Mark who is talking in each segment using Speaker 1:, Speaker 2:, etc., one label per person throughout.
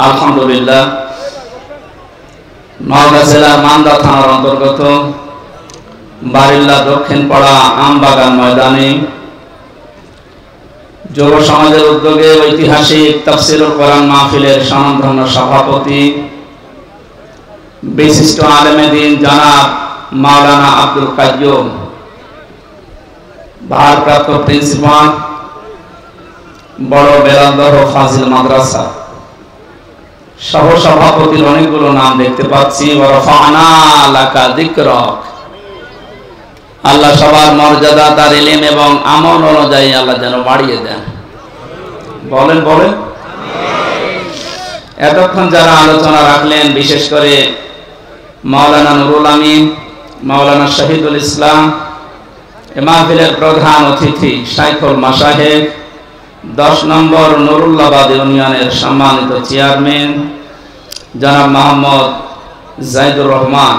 Speaker 1: আলহামদুলিল্লাহ নওগাঁ জেলার মান্দা থানার অন্তর্গত বারিল্লা দক্ষিণ পাড়া আমবাগান ময়দানে যুব সমাজের উদ্যোগে ঐতিহাসিক তাফসীরুল কোরআন মাহফিলের স্বনামধন্য সভাপতি বিশিষ্ট আলেমে দ্বীন জনাব মাওলানা আব্দুল কাইয়ুম, ভারপ্রাপ্ত প্রিন্সিপাল বড় বেলালদহ ফাজিল মাদ্রাসা, সহ সভাপতির অনেকগুলো নাম দেখতে পাচ্ছি। ওয়ারাফা'না লাকা যিকরাক। আল্লাহ সবার মর্যাদা তার ইলম এবং আমল অনুযায়ী আল্লাহ যেন বাড়িয়ে দেন। বলেন বলেন। এতক্ষণ যারা আলোচনা রাখলেন, বিশেষ করে মাওলানা নুরুল আমিন, মাওলানা শহীদুল ইসলাম, এ মাহফিলের প্রধান অতিথি শাইখুল মাশায়েখ 10 নম্বর নুরুল্লাহবাদ ইউনিয়নের সম্মানিত চেয়ারম্যান জনাব মোহাম্মদ জাইদুর রহমান,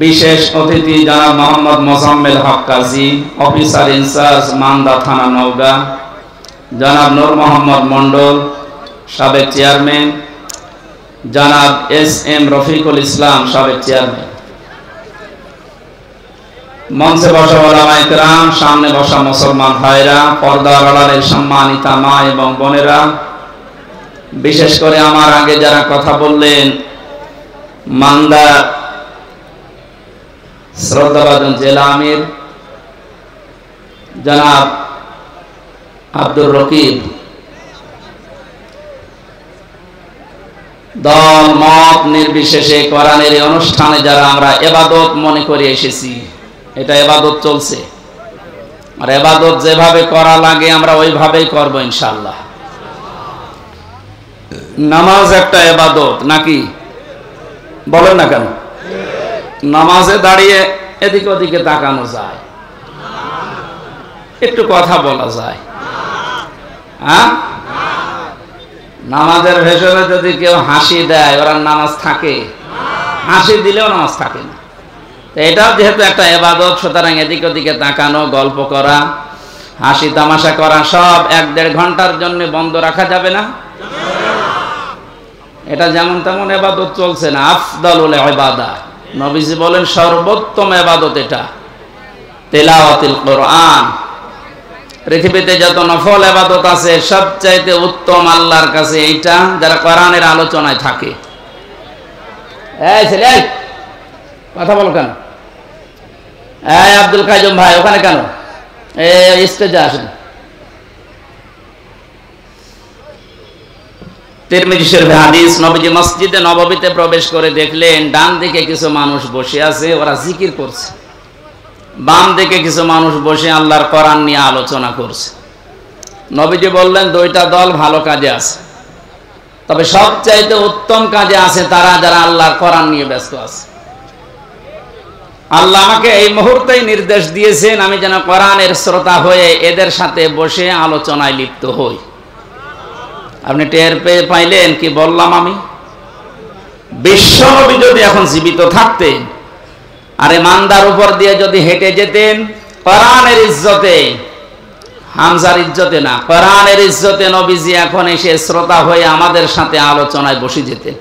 Speaker 1: বিশেষ অতিথি জনাব মোহাম্মদ মোজাম্মেল হক কাজী, অফিসার ইনচার্জ মান্দা থানা নওগাঁ জনাব নূর মোহাম্মদ মন্ডল, সাবেক চেয়ারম্যান জনাব এস.এম. রফিকুল ইসলাম, সাবেক চেয়ারম্যান, মঞ্চে বসা ওলামায়ে কেরাম, সামনে বসা মুসলমান ভাইরা, পর্দার আড়ালের সম্মানিতা মা এবং বোনেরা, বিশেষ করে আমার আগে যারা কথা বললেন, মান্দা শ্রদ্ধাভাজন জেলা আমির জনাব আব্দুর রকিব, দল মত নির্বিশেষে কোরআনের এই অনুষ্ঠানে যারা আমরা ইবাদত মনে করে এসেছি, এটা ইবাদত চলছে, আর ইবাদত যেভাবে করা লাগে আমরা ওইভাবেই করব ইনশাআল্লাহ। নামাজ একটা ইবাদত নাকি? বলেন না কেন? নামাজে দাঁড়িয়ে এদিকে ওদিকে তাকানো যায়, একটু কথা বলা যায়, হ্যাঁ? নামাজের ভেতরে যদি কেউ হাসি দেয়, ওরা নামাজ থাকে? হাসি দিলেও নামাজ থাকে না। এটাও যেহেতু একটা ইবাদত, সুতরাং এদিকে ওদিকে তাকানো, গল্প করা, হাসি তামাশা করা সব 1-1.5 ঘন্টার জন্য বন্ধ রাখা যাবে না। এটা যেমন তেমন ইবাদত চলছে না। আফদালুল ইবাদা, নবীজি বলেন সর্বোত্তম ইবাদত এটা তিলাওয়াতুল কোরআন। পৃথিবীতে যত নফল ইবাদত আছে সবচাইতে উত্তম আল্লাহর কাছে এইটা, যারা কোরআনের আলোচনায় থাকে। এই ছেলে, কথা বল কেন? এই আব্দুল কাইয়ুম ভাই, ওখানে কেন? এই স্টেজে আসেন। তিরমিজি শরীফে হাদিস, নবীজি মসজিদে নববীতে প্রবেশ করে দেখলেন ডান দিকে কিছু মানুষ বসে আছে, ওরা জিকির করছে, বাম দিকে কিছু মানুষ বসে আল্লাহর কোরআন নিয়ে আলোচনা করছে। নবীজি বললেন 2টা দল ভালো কাজে আছে, তবে সবচাইতে উত্তম কাজে আছে তারা যারা আল্লাহর কোরআন নিয়ে ব্যস্ত আছে। আল্লাহ আমাকে এই মুহূর্তেই নির্দেশ দিয়েছেন আমি যেন কোরআনের শ্রোতা হয়ে এদের সাথে বসে আলোচনায় লিপ্ত হই। আপনি টের পেয়ে পাইলেন কি বললাম? আমি বিশ্বনবী যদি এখন জীবিত থাকতেন আর মান্দার উপর দিয়ে যদি হেঁটে যেতেন, কোরআনের ইজ্জতে, হামজার ইজ্জতে না, কোরআনের ইজ্জতে নবীজি এখন এসে শ্রোতা হয়ে আমাদের সাথে আলোচনায় বসে যেতেন।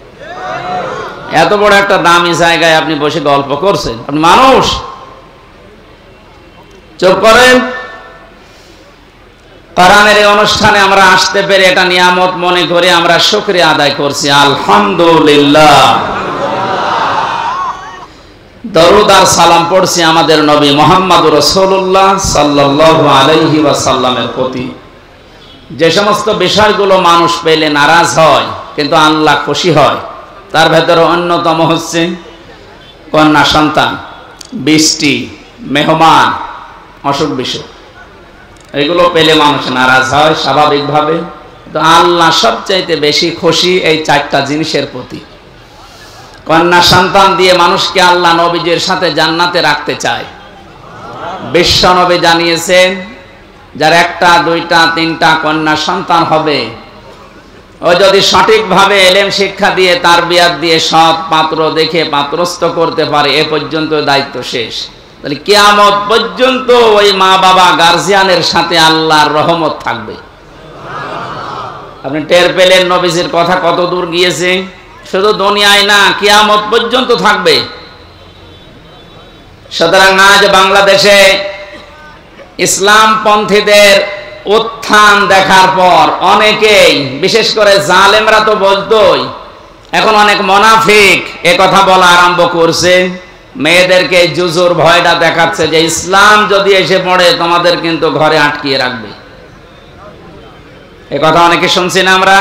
Speaker 1: এত বড় একটা দামি জায়গায় আপনি বসে গল্প করছেন, আপনি মানুষ? চুপ করেন। কোরআনের এই অনুষ্ঠানে আমরা আসতে পেরে এটা নিয়ামত মনে করে আমরা শুকরিয়া আদায় করছি, আলহামদুলিল্লাহ। দরুদ আর সালাম পড়ছি আমাদের নবী মুহাম্মদুর রাসূলুল্লাহ সাল্লাল্লাহু আলাইহি ওয়াসাল্লামের প্রতি। যে সমস্ত বিষয়গুলো মানুষ পেলে নারাজ হয় কিন্তু আল্লাহ খুশি হয়, তার ভেতরে অন্যতম হচ্ছে কন্যা সন্তান, বৃষ্টি, মেহমান, অসুখ বিসুখ, এগুলো পেলে মানুষ নারাজ হয় স্বাভাবিকভাবে। তো আল্লাহ সবচাইতে বেশি খুশি এই 4টা জিনিসের প্রতি। কন্যা সন্তান দিয়ে মানুষকে আল্লাহ নবীজির সাথে জান্নাতে রাখতে চায়। বিশ্ব নবী জানিয়েছেন যার 1টা 2টা 3টা কন্যা সন্তান হবে, ও যদি সঠিকভাবে এলেম শিক্ষা দিয়ে তারবিয়াত দিয়ে সৎ পাত্র দেখে পাত্রস্থ করতে পারে, এ পর্যন্ত দায়িত্ব শেষ। তাহলে কিয়ামত পর্যন্ত ওই মা বাবা গার্জিয়ানের সাথে আল্লাহর রহমত থাকবে। আপনি টের পেলেন নবীজির কথা কত দূর গিয়েছে। শুধু দুনিয়ায় না, কিয়ামত পর্যন্ত থাকবে। সুতরাং আজ বাংলাদেশে ইসলামপন্থীদের উত্থান দেখার পর অনেকেই, বিশেষ করে জালেমরা তো বলতোই, এখন অনেক মুনাফিক এ কথা বলা আরম্ভ করছে। মেয়েদেরকে জুজুর ভয়টা দেখাচ্ছে যে ইসলাম যদি এসে পড়ে তোমাদের কিন্তু ঘরে আটকিয়ে রাখবে। এ কথা অনেকে শুনছি না আমরা।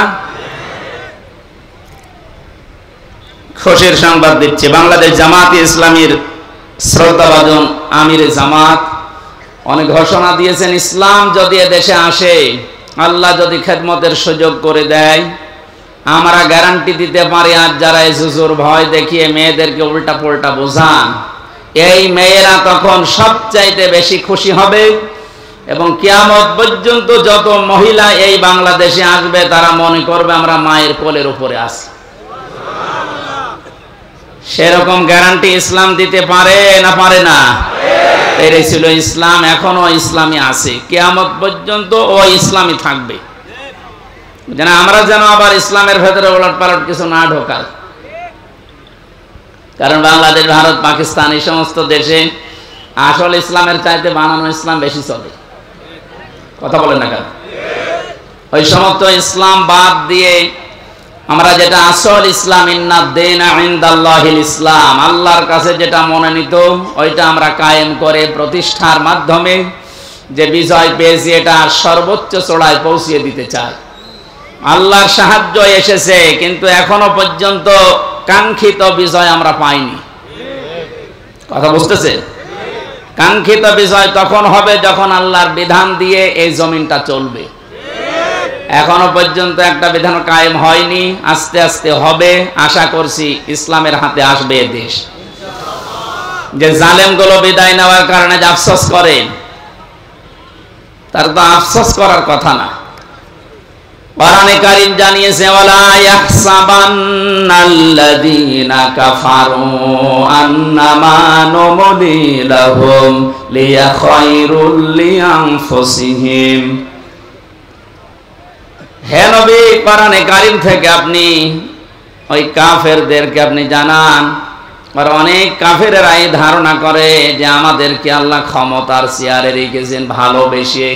Speaker 1: খুশির সংবাদ দিচ্ছি, বাংলাদেশ জামাত ইসলামীর শ্রদ্ধাভাজন আমির জামাত অনেক ঘোষণা দিয়েছেন, ইসলাম যদি দেশে আসে, আল্লাহ যদি খেদমতের সুযোগ করে দেয়, আমরা গ্যারান্টি দিতে পারি আজ যারা এই জুজুর ভয় দেখিয়ে মেয়েদেরকে উল্টা পুল্টা বোঝান, এই মেয়েরা তখন সবচাইতে বেশি খুশি হবে এবং কিয়ামত পর্যন্ত যত মহিলা এই বাংলাদেশে আসবে তারা মনে করবে আমরা মায়ের কোলের উপরে আছি। সেরকম গ্যারান্টি ইসলাম দিতে পারে না পারে না? এটাই ছিল ইসলাম, এখনো ইসলামী আছে, কিয়ামত পর্যন্ত ও ইসলামী থাকবে। যেন আমরা যেন আবার ইসলামের ভেতরে ওলট পালট কিছু না ঢোকায়। কারণ বাংলাদেশ, ভারত, পাকিস্তান এই সমস্ত দেশে আসল ইসলামের চাইতে বানানো ইসলাম বেশি চলে। কথা বলেন না কেন? ওই সমস্ত ইসলাম বাদ দিয়ে আমরা যেটা আসল ইসলাম, ইন্না দীনা ইনদাল্লাহিল ইসলাম, আল্লাহর কাছে যেটা মনোনীত, ওইটা আমরা কায়েম করে প্রতিষ্ঠার মাধ্যমে যে বিজয় পেয়েছি এটা সর্বোচ্চ চূড়ায় পৌঁছিয়ে দিতে চাই। আল্লাহর সাহায্য এসেছে, কিন্তু এখনো পর্যন্ত কাঙ্ক্ষিত বিজয় আমরা পাইনি। কথা বুঝতেছে? কাঙ্ক্ষিত বিজয় তখন হবে যখন আল্লাহর বিধান দিয়ে এই জমিনটা চলবে। এখনো পর্যন্ত একটা বিধান কায়েম হয়নি, আস্তে আস্তে হবে। আশা করছি ইসলামের হাতে আসবে এ দেশ। যে জালেমগুলো বিদায় নেওয়ার কারণে যে আফসোস করে, তার তো আফসোস করার কথা না। কোরআনে কারীম জানিয়েছে, ওয়ালা ইয়াহসাবান্নাল্লাযীনা কাফারু আন্নামা নুমলি লাহুম লিয়াখায়রুল লিআনফুসিহিম। হে নবী, কোরআনে কারীম থেকে আপনি ওই কাফেরদেরকে আপনি জানান। আর অনেক কাফেরেরা এই ধারণা করে যে আমাদেরকে আল্লাহ ক্ষমতার চেয়ারে রেখেছেন ভালোবেসে।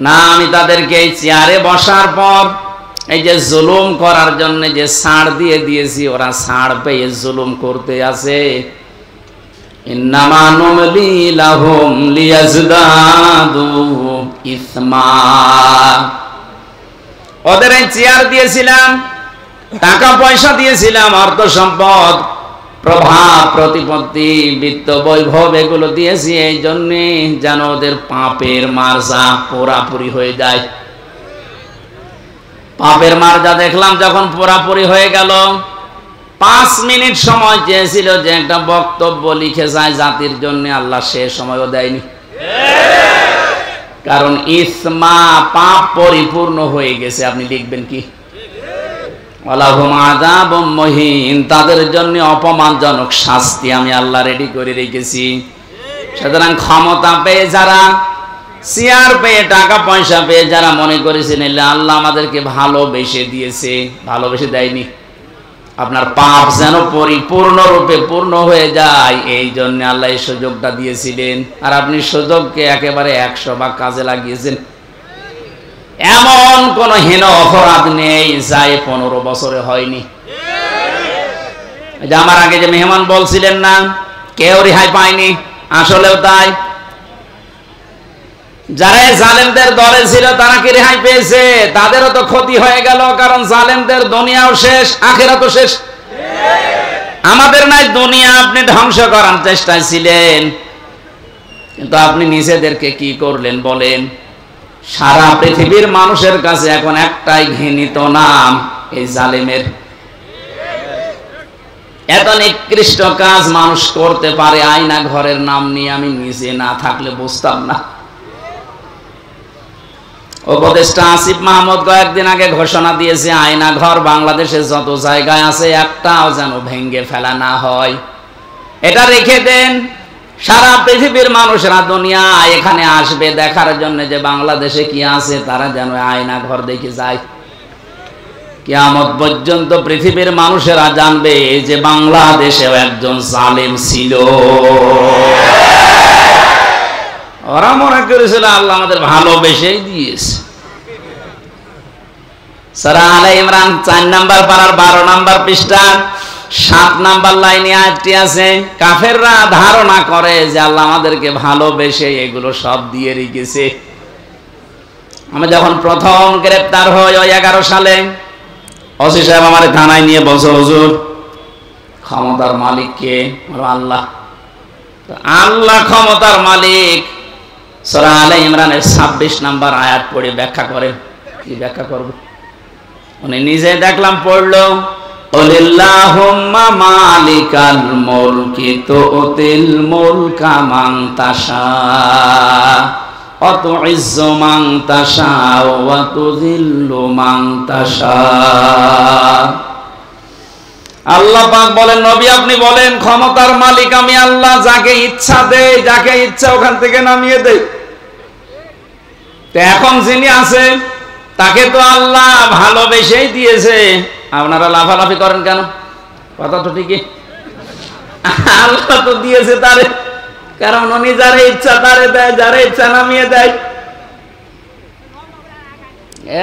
Speaker 1: না, আমি তাদেরকে এই চেয়ারে বসার পর এই যে জুলুম করার জন্য যে ছাড় দিয়ে দিয়েছি, ওরা ছাড় পেয়ে জুলুম করতে আছে। ইন্নামা নুমলি লাহুম লিয়াজদাদু ইসমা। ওদের এই চেয়ার দিয়েছিলাম, টাকা পয়সা দিয়েছিলাম, অর্থ সম্পদ, প্রভাব, প্রতিপত্তি, বিত্ত, বৈভব এগুলো দিয়েছি এই জন্যে যেন ওদের পাপের মার্জা পুরাপুরি হয়ে যায়। পাপের মার্জা দেখলাম যখন পুরাপুরি হয়ে গেল, 5 মিনিট সময় চেয়েছিল যে একটা বক্তব্য লিখে যায় জাতির জন্য, আল্লাহ সে সময়ও দেয়নি। কারণ ইসমা, পাপ পরিপূর্ণ হয়ে গেছে। আপনি লিখবেন কি? ওয়ালাহুম আযাবুম মুহিন, তাদের জন্য অপমানজনক শাস্তি আমি আল্লাহ রেডি করে রেখেছি। সুতরাং ক্ষমতা পেয়ে যারা, চেয়ার পেয়ে, টাকা পয়সা পেয়ে যারা মনে করেছেন আল্লাহ আমাদেরকে ভালোবেসে দিয়েছে, ভালোবেসে দেয়নি। আপনার পাপ যেন পরিপূর্ণরূপে পূর্ণ হয়ে যায়, এই জন্য আল্লাহ এই সুযোগটা দিয়েছিলেন। আর আপনি সুযোগকে একেবারে 100 ভাগ কাজে লাগিয়েছেন। এমন কোন হীন অপরাধ নেই যা 15 বছরে হয়নি। আমার আগে যে মেহমান বলছিলেন না, কেউ রেহাই পায়নি, আসলেও তাই। যারা জালেমদের দলে ছিল তারা কি রেহাই পেয়েছে? তাদেরও তো ক্ষতি হয়ে গেল, কারণ জালেমদের দুনিয়াও শেষ, আখিরাতও শেষ। আমাদের নাই দুনিয়া আপনি ধ্বংস করার চেষ্টায় ছিলেন, কিন্তু আপনি নিজেদেরকে কি করলেন বলেন? সারা পৃথিবীর মানুষের কাছে এখন একটাই ঘৃণিত নাম, এই জালেমের। এত নিকৃষ্ট কাজ মানুষ করতে পারে আয়না ঘরের নাম নিয়ে, আমি নিজে না থাকলে বুঝতাম না। উপদেষ্টা আসিফ মাহমুদ কয়েকদিন আগে ঘোষণা দিয়েছে, আয়না ঘর বাংলাদেশে যত জায়গায় আছে একটাও যেন ভেঙে ফেলা না হয়। এটা রেখে দেন, সারা পৃথিবীর মানুষরা দুনিয়া এখানে আসবে দেখার জন্য যে বাংলাদেশে কি আছে, তারা যেন আয়না ঘর দেখে যায়। কিয়ামত পর্যন্ত পৃথিবীর মানুষেরা জানবে যে বাংলাদেশেও একজন জালেম ছিল। ওরা মনে করেছিল আল্লাহ আমাদের ভালোবেসেই দিয়েছে। সূরা আলে ইমরান 4 নাম্বার পারার 12 নাম্বার পৃষ্ঠা 7 নাম্বার লাইনে আয়াতটি আছে। কাফেররা ধারণা করে যে আল্লাহ আমাদেরকে ভালোবেসে এগুলো সব দিয়ে রেখেছে। আমি যখন প্রথম গ্রেফতার হই ওই 11 সালে, ওসি সাহেব আমার থানায় নিয়ে বলছে, হুজুর ক্ষমতার মালিক কে? আল্লাহ। আল্লাহ ক্ষমতার মালিক সূরা আলে ইমরানের 26 নাম্বার আয়াত পড়ে ব্যাখ্যা করেন। কি ব্যাখ্যা করব? উনি নিজে দেখলাম পড়লো, ওয়ালিল্লাহুম্মা মালিকাল মুলকি তুতিল মুলকা মান তাশা ওয়া তুইজ্জু মান তাশা ওয়া তুযিল্লু মান তাশা। আল্লাহ পাক বলেন, নবী আপনি বলেন ক্ষমতার মালিক আমি আল্লাহ, যাকে ইচ্ছা দেই, যাকে ইচ্ছা ওখান থেকে নামিয়ে দেই। তো এখন যিনি আছে তাকে তো আল্লাহ ভালোবেসেই দিয়েছে। আপনারা লাফালাফি করেন কেন? কথা তো ঠিকই, আল্লাহ তো দিয়েছে তারে, কারণ উনি যারে ইচ্ছা তারে দেয়, যারে ইচ্ছা নামিয়ে দেয়।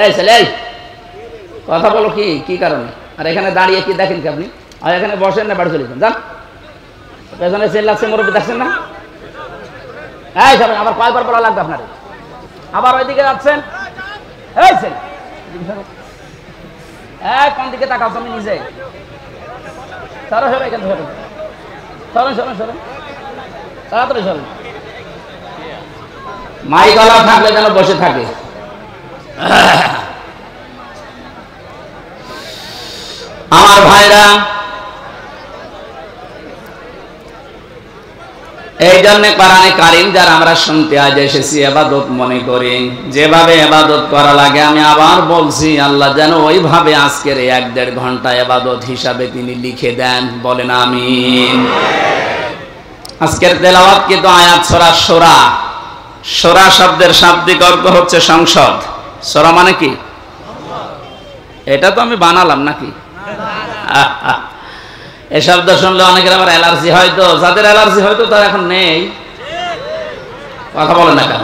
Speaker 1: এই ছেলে কথা বলো, কি কি কারণে? আর এখানে দাঁড়িয়ে কি দেখেন কি আপনি? আর এখানে বসেন না, বাড়ি চলে যান। যান, পেছনে সেল লাগছে, মুরব্বী দেখছেন না? এই সবাই আবার কয়বার বলা লাগবে আপনার? আবার ওইদিকে যাচ্ছেন। এই ছেলে কোন দিকে তাকাও তুমি নিজে? সরো সরো, এখানে সরো, সরো সরো সরো, তাড়াতাড়ি সরো। মাইক আলা থাকলে যেন বসে থাকে। আমার ভাইরা, এই জন্য কোরআনে কারীম যারা আমরা শুনতে আজ এসেছি ইবাদত মনে করি, যেভাবে ইবাদত করা লাগে আমি আবার বলছি, আল্লাহ যেন ওইভাবে আজকের 1-1.5 ঘন্টা ইবাদত হিসাবে তিনি লিখে দেন। বলেন আমিন। আজকের তেলাওয়াত কিন্তু আয়াত সূরা শূরা। শূরা শব্দের শাব্দিক অর্থ হচ্ছে সংসদ। শূরা মানে কি? এটা তো আমি বানালাম নাকি? এই শব্দ শুনলে অনেকের আবার অ্যালার্জি হয়তো, যাদের অ্যালার্জি হয়তো তারা এখন নেই। কথা বলেন না কেন?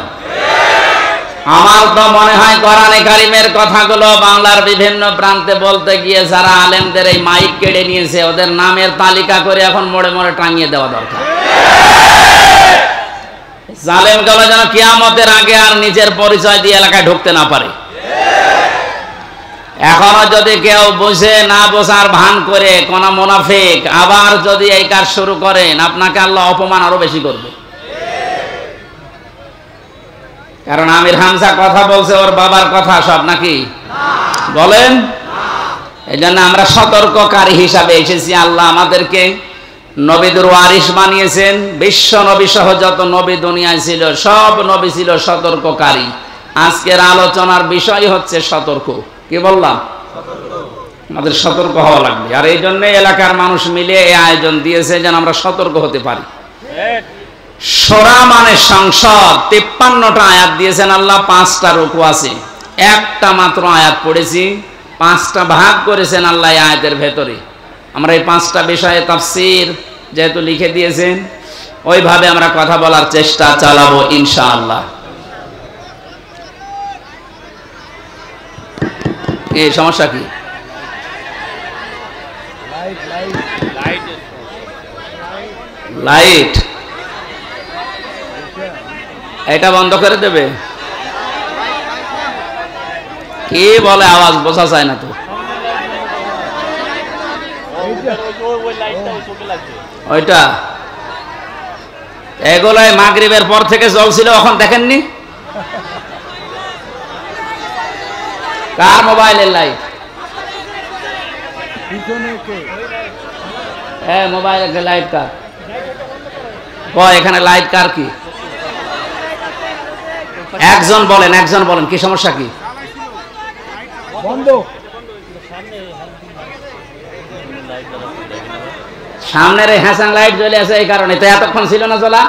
Speaker 1: আমার তো মনে হয় কোরআনে কারীমের কথাগুলো বাংলার বিভিন্ন প্রান্তে বলতে গিয়ে যারা আলেমদের এই মাইক কেড়ে নিয়েছে ওদের নামের তালিকা করে এখন মোড়ে মোড়ে টাঙিয়ে দেওয়া দরকার। জালেমগুলো যেন কিয়ামতের আগে আর নিজের পরিচয় দিয়ে এলাকায় ঢুকতে না পারে। এখনো যদি কেউ বুঝে না বোঝার ভান করে কোন মুনাফিক আবার যদি এই কাজ শুরু করেন, আপনাকে আল্লাহ অপমান আরো বেশি করবে। কারণ আমির হামজা কথা বলছে ওর বাবার কথা সব নাকি বলেন? এই জন্য আমরা সতর্ককারী হিসাবে এসেছি। আল্লাহ আমাদেরকে নবীদের ওয়ারিস বানিয়েছেন। বিশ্ব নবী সহ যত নবী দুনিয়ায় ছিল সব নবী ছিল সতর্ককারী। আজকের আলোচনার বিষয় হচ্ছে সতর্ক। কি বললাম? আমাদের সতর্ক হওয়া লাগবে। আর এই জন্য এলাকার মানুষ মিলে এই আয়োজন দিয়েছে যেন আমরা সতর্ক হতে পারি। শূরা মানে সংসদ। 53টা আয়াত দিয়েছেন আল্লাহ, 5টা রুকু আছে। একটা মাত্র আয়াত পড়েছি, 5টা ভাগ করেছেন আল্লাহ এই আয়াতের ভেতরে। আমরা এই 5টা বিষয়ে তাফসীর যেহেতু লিখে দিয়েছেন, ওইভাবে আমরা কথা বলার চেষ্টা চালাবো ইনশাআল্লাহ। এই সমস্যা কি? লাইট এটা বন্ধ করে দেবে? কি বলে আওয়াজ বোঝা যায় না তো। ওইটা এগুলাই মাগরিবের পর থেকে জ্বলছিল, এখন দেখেননি? কার মোবাইলের লাইট? হ্যাঁ, মোবাইলের লাইট কার? এখানে লাইট কার? কি একজন বলেন, একজন বলেন কি সমস্যা কি? বন্ধ সামনের হ্যাসাং লাইট জ্বলে আছে এই কারণে, তো এতক্ষণ ছিল না জ্বলা?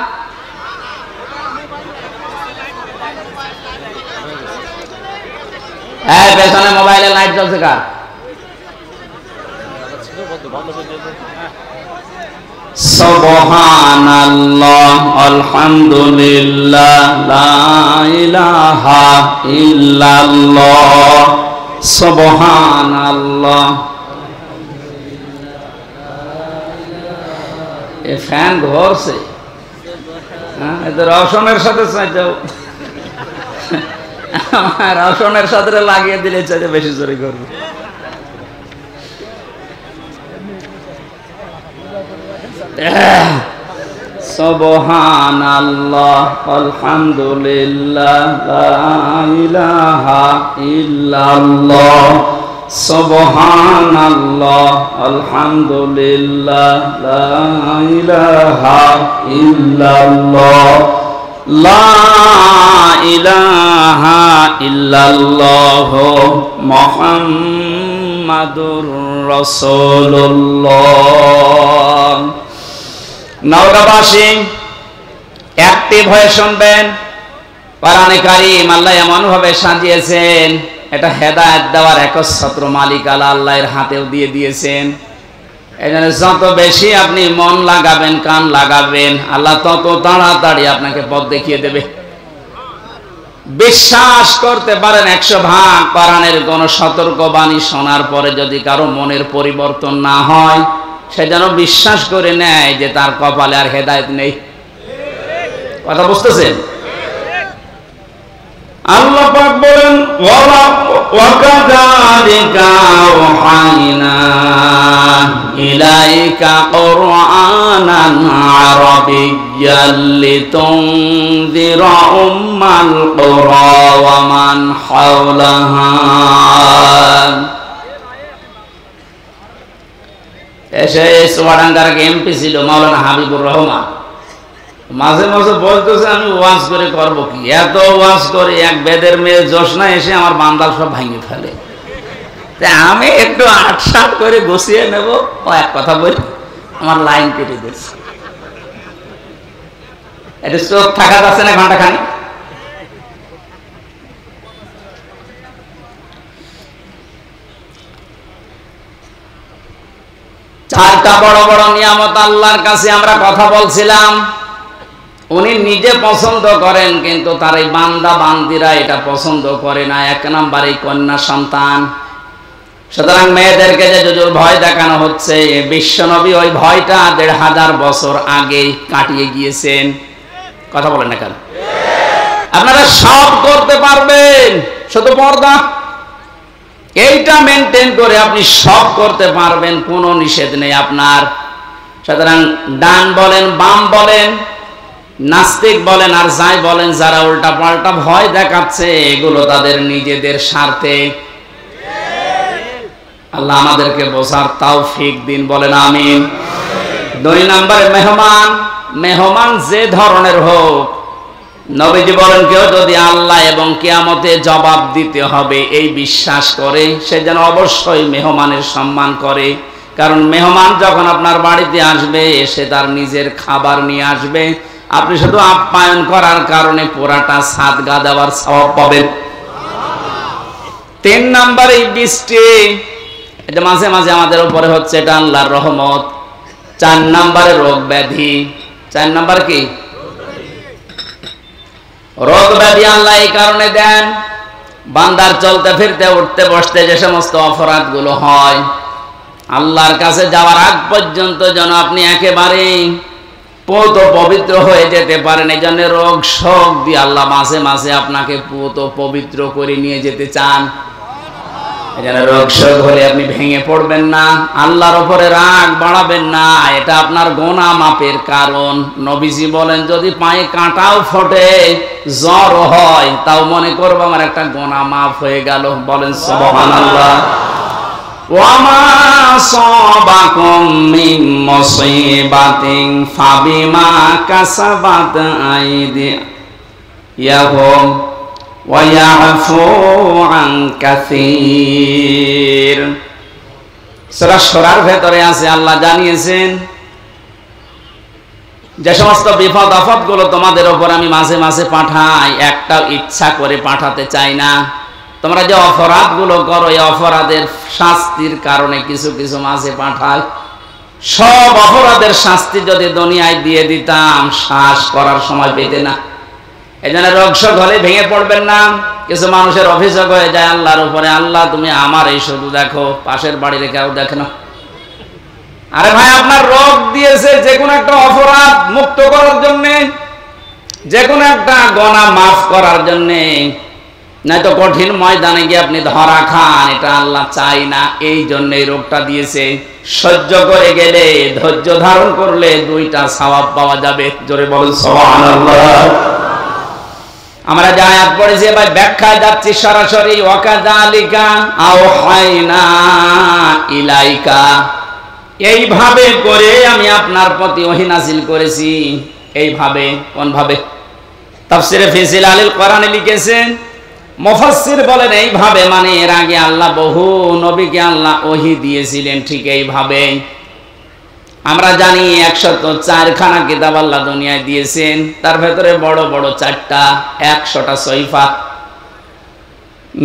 Speaker 1: হ্যাঁ, পেছনে মোবাইলের লাইট জ্বলছে কার? সুবহানাল্লাহ, আলহামদুলিল্লাহ, লা ইলাহা ইল্লাল্লাহ, সুবহানাল্লাহ। এ ফ্যান ঘুরছে, রওশনের সাথে চাইতেও রওশনের সাথে লাগিয়ে দিলে চাইতে বেশি জোরে করবে। সুবহানাল্লাহ, আলহামদুলিল্লাহ, লা ইলাহা ইল্লাল্লাহ, সুবহানাল্লাহ, আলহামদুলিল্লাহ, লা ইলাহা ইল্লাল্লাহ, লা ইলাহা ইল্লাল্লাহ, মুহাম্মাদুর রাসূলুল্লাহ। নওগাঁবাসী অ্যাক্টিভ হয়ে শুনবেন, কোরআনে কারীম আল্লাহ এমন ভাবে সাজিয়েছেন, এটা হেদায়েত দেওয়ার একচ্ছত্র মালিক আল্লাহর হাতেও দিয়ে দিয়েছেন। এই জন্য যত বেশি আপনি মন লাগাবেন, কান লাগাবেন, আল্লাহ তত তাড়াতাড়ি আপনাকে পথ দেখিয়ে দেবে। বিশ্বাস করতে পারেন 100 ভাগ কোরআনের কোন সতর্কবাণী শোনার পরে যদি কারো মনের পরিবর্তন না হয়, সে যেন বিশ্বাস করে নেয় যে তার কপালে আর হেদায়েত নেই। কথা বুঝতেছেন? আল্লাহ পাক বলেন, ওয়াকাযালিকা আওহাইনা ইলাইকা কুরআনান আরাবিয়্যান লিতুনযিরা উম্মাল কুরা ওয়া মান হাওলাহা। এসে চুয়াডাঙ্গার এমপি ছিল মাওলানা হাবিবুর রহমান, মাঝে মাঝে বলতেছে আমি ওয়াজ করে করবো কি, এত ওয়াজ করে এক বেদের মেয়ে জোসনা এসে আমার বান্দাল সব ভাঙে ফেলে, আমি একটু আটসাট করে গুছিয়ে নেব, ও এক কথা বলি আমার লাইন কেটে দিচ্ছে। এটা চোখ থাকা যাচ্ছে না ঘন্টা খানি। চারটা বড় বড় নিয়ামত আল্লাহর কাছে আমরা কথা বলছিলাম, উনি নিজে পছন্দ করেন, কিন্তু তার এই বান্দা বান্দিরা এটা পছন্দ করে না। 1 নম্বরে কন্যা সন্তান। সুতরাং মেয়েদেরকে যে জুজুর ভয় দেখানো হচ্ছে, বিশ্বনবী ওই ভয়টা 1500 বছর আগে কাটিয়ে গিয়েছেন। কথা বলেন না কেন? আপনারা সব করতে পারবেন, শুধু পর্দা এইটা মেনটেন করে আপনি সব করতে পারবেন, কোনো নিষেধ নেই আপনার। সুতরাং ডান বলেন, বাম বলেন, নাস্তিক বলেন আর যাই বলেন, যারা উল্টা পাল্টা ভয় দেখাচ্ছে, এগুলো তাদের নিজেদের স্বার্থে। আল্লাহ আমাদেরকে বোঝার তৌফিক দিন, বলেন আমিন। 2 নম্বরে মেহমান। মেহমান যে ধরনের হোক, নবীজি বলেন কেউ যদি আল্লাহ এবং কিয়ামতে জবাব দিতে হবে এই বিশ্বাস করে, সে যেন অবশ্যই মেহমানের সম্মান করে। কারণ মেহমান যখন আপনার বাড়িতে আসবে, সে তার নিজের খাবার নিয়ে আসবে, আপনি শুধু আপ্যায়ন করার কারণে পুরাটা সাদগা দেওয়ার সওয়াব পাবেন। 3 নম্বরে বৃষ্টি, এটা মাঝে মাঝে আমাদের উপরে হচ্ছে, এটা আল্লাহর রহমত। 4 নম্বরে রোগ ব্যাধি। 4 নম্বর কি? রোগ ব্যাধি আল্লাহ এই কারণে দেন, বান্দার চলতে ফিরতে উঠতে বসতে যে সমস্ত অপরাধগুলো হয়, আল্লাহর কাছে যাওয়ার আগ পর্যন্ত যেন আপনি একেবারে পুত পবিত্র হয়ে যেতে পারেন। এই জন্য রোগ শোক দিয়ে আল্লাহ মাঝে মাঝে আপনাকে পুত পবিত্র করে নিয়ে যেতে চান। এই জন্য রোগ শোক হলে আপনি ভেঙে পড়বেন না, আল্লাহর উপরে রাগ বাড়াবেন না, এটা আপনার গুনাহ মাপের কারণ। নবীজি বলেন যদি পায়ে কাঁটাও ফোটে, জ্বর হয়, তাও মনে করবো আমার একটা গুনাহ মাফ হয়ে গেল। বলেন সুবহানাল্লাহ। ওয়ামা সাবাকুম মিন মুসিবাতিন ফাবিমা কাসাবাত আইদিয়াহুম ওয়া ইয়াফু আন কাসীর। সূরা শূরার ভেতরে আছে, আল্লাহ জানিয়েছেন যে সমস্ত বিপদ আপদ গুলো তোমাদের উপর আমি মাঝে মাঝে পাঠাই, একটাও ইচ্ছা করে পাঠাতে চাই না। তোমরা যে অপরাধ গুলো করো, এই অপরাধের শাস্তির কারণে কিছু কিছু মাঝে পাঠাই। সব অপরাধের শাস্তি যদি দুনিয়ায় দিয়ে দিতাম, শ্বাস করার সময় পেতে না। এই জন্য রোগ শোক হলে ভেঙে পড়বেন না। কিছু মানুষের অভিযোগ হয়ে যায় আল্লাহর উপরে, আল্লাহ তুমি আমার এই শুধু দেখো, পাশের বাড়ির কেউ দেখে না। আরে ভাই, আপনার রোগ দিয়েছে যে কোনো একটা অপরাধ মুক্ত করার জন্য, যে কোনো একটা গুনাহ মাফ করার জন্য, নয়তো কঠিন ময়দানে গিয়ে আপনি ধরা খান। এটা আল্লাহ চাই না, এই জন্য এই রোগটা দিয়েছে। সহ্য করে গেলে, ধৈর্য ধারণ করলে দুইটা সওয়াব পাওয়া যাবে। জোরে বলুন সুবহানাল্লাহ। আমরা যে আয়াত পড়েছি ভাই, ব্যাখ্যায় যাচ্ছি সরাসরি। ওয়াকাযালিকা আওহাইনা ইলাইকা, এইভাবে করে আমি আপনার প্রতি ওহী নাযিল করেছি। এইভাবে, কোন ভাবে? তাফসীরে ফি জিলালিল কোরআনে লিখেছেন, মুফাসসির বলেন এইভাবে মানে এর আগে আল্লাহ বহু নবীকে আল্লাহ ওহী দিয়েছিলেন ঠিক এইভাবে। আমরা জানি 104খানা কিতাব আল্লাহ দুনিয়ায় দিয়েছেন, তার ভেতরে বড় বড় 4টা, 100টা সহিফা।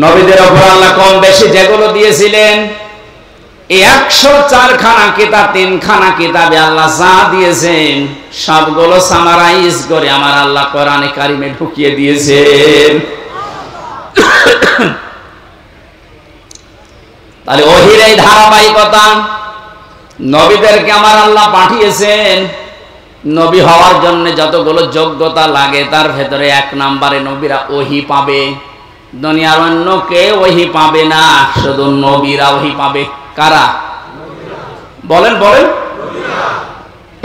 Speaker 1: নবীদের উপর আল্লাহ কম বেশি যেগুলো দিয়েছিলেন, এই 104খানা কিতাব, 3খানা কিতাবে আল্লাহ যা দিয়েছেন সবগুলো সামারাইজ করে আমার আল্লাহ কোরআনে কারিমে ঢুকিয়ে দিয়েছেন। তাহলে ওহীর এই ধারাবাহিকতা, নবীদেরকে আমার আল্লাহ পাঠিয়েছেন। নবী হওয়ার জন্য যতগুলো যোগ্যতা লাগে তার ভেতরে 1 নম্বরে নবীরা ওহী পাবে। দুনিয়ার অন্য কেউ ওহী পাবে না, শুধু নবীরা ওহী পাবে। কারা? বলেন বলেন।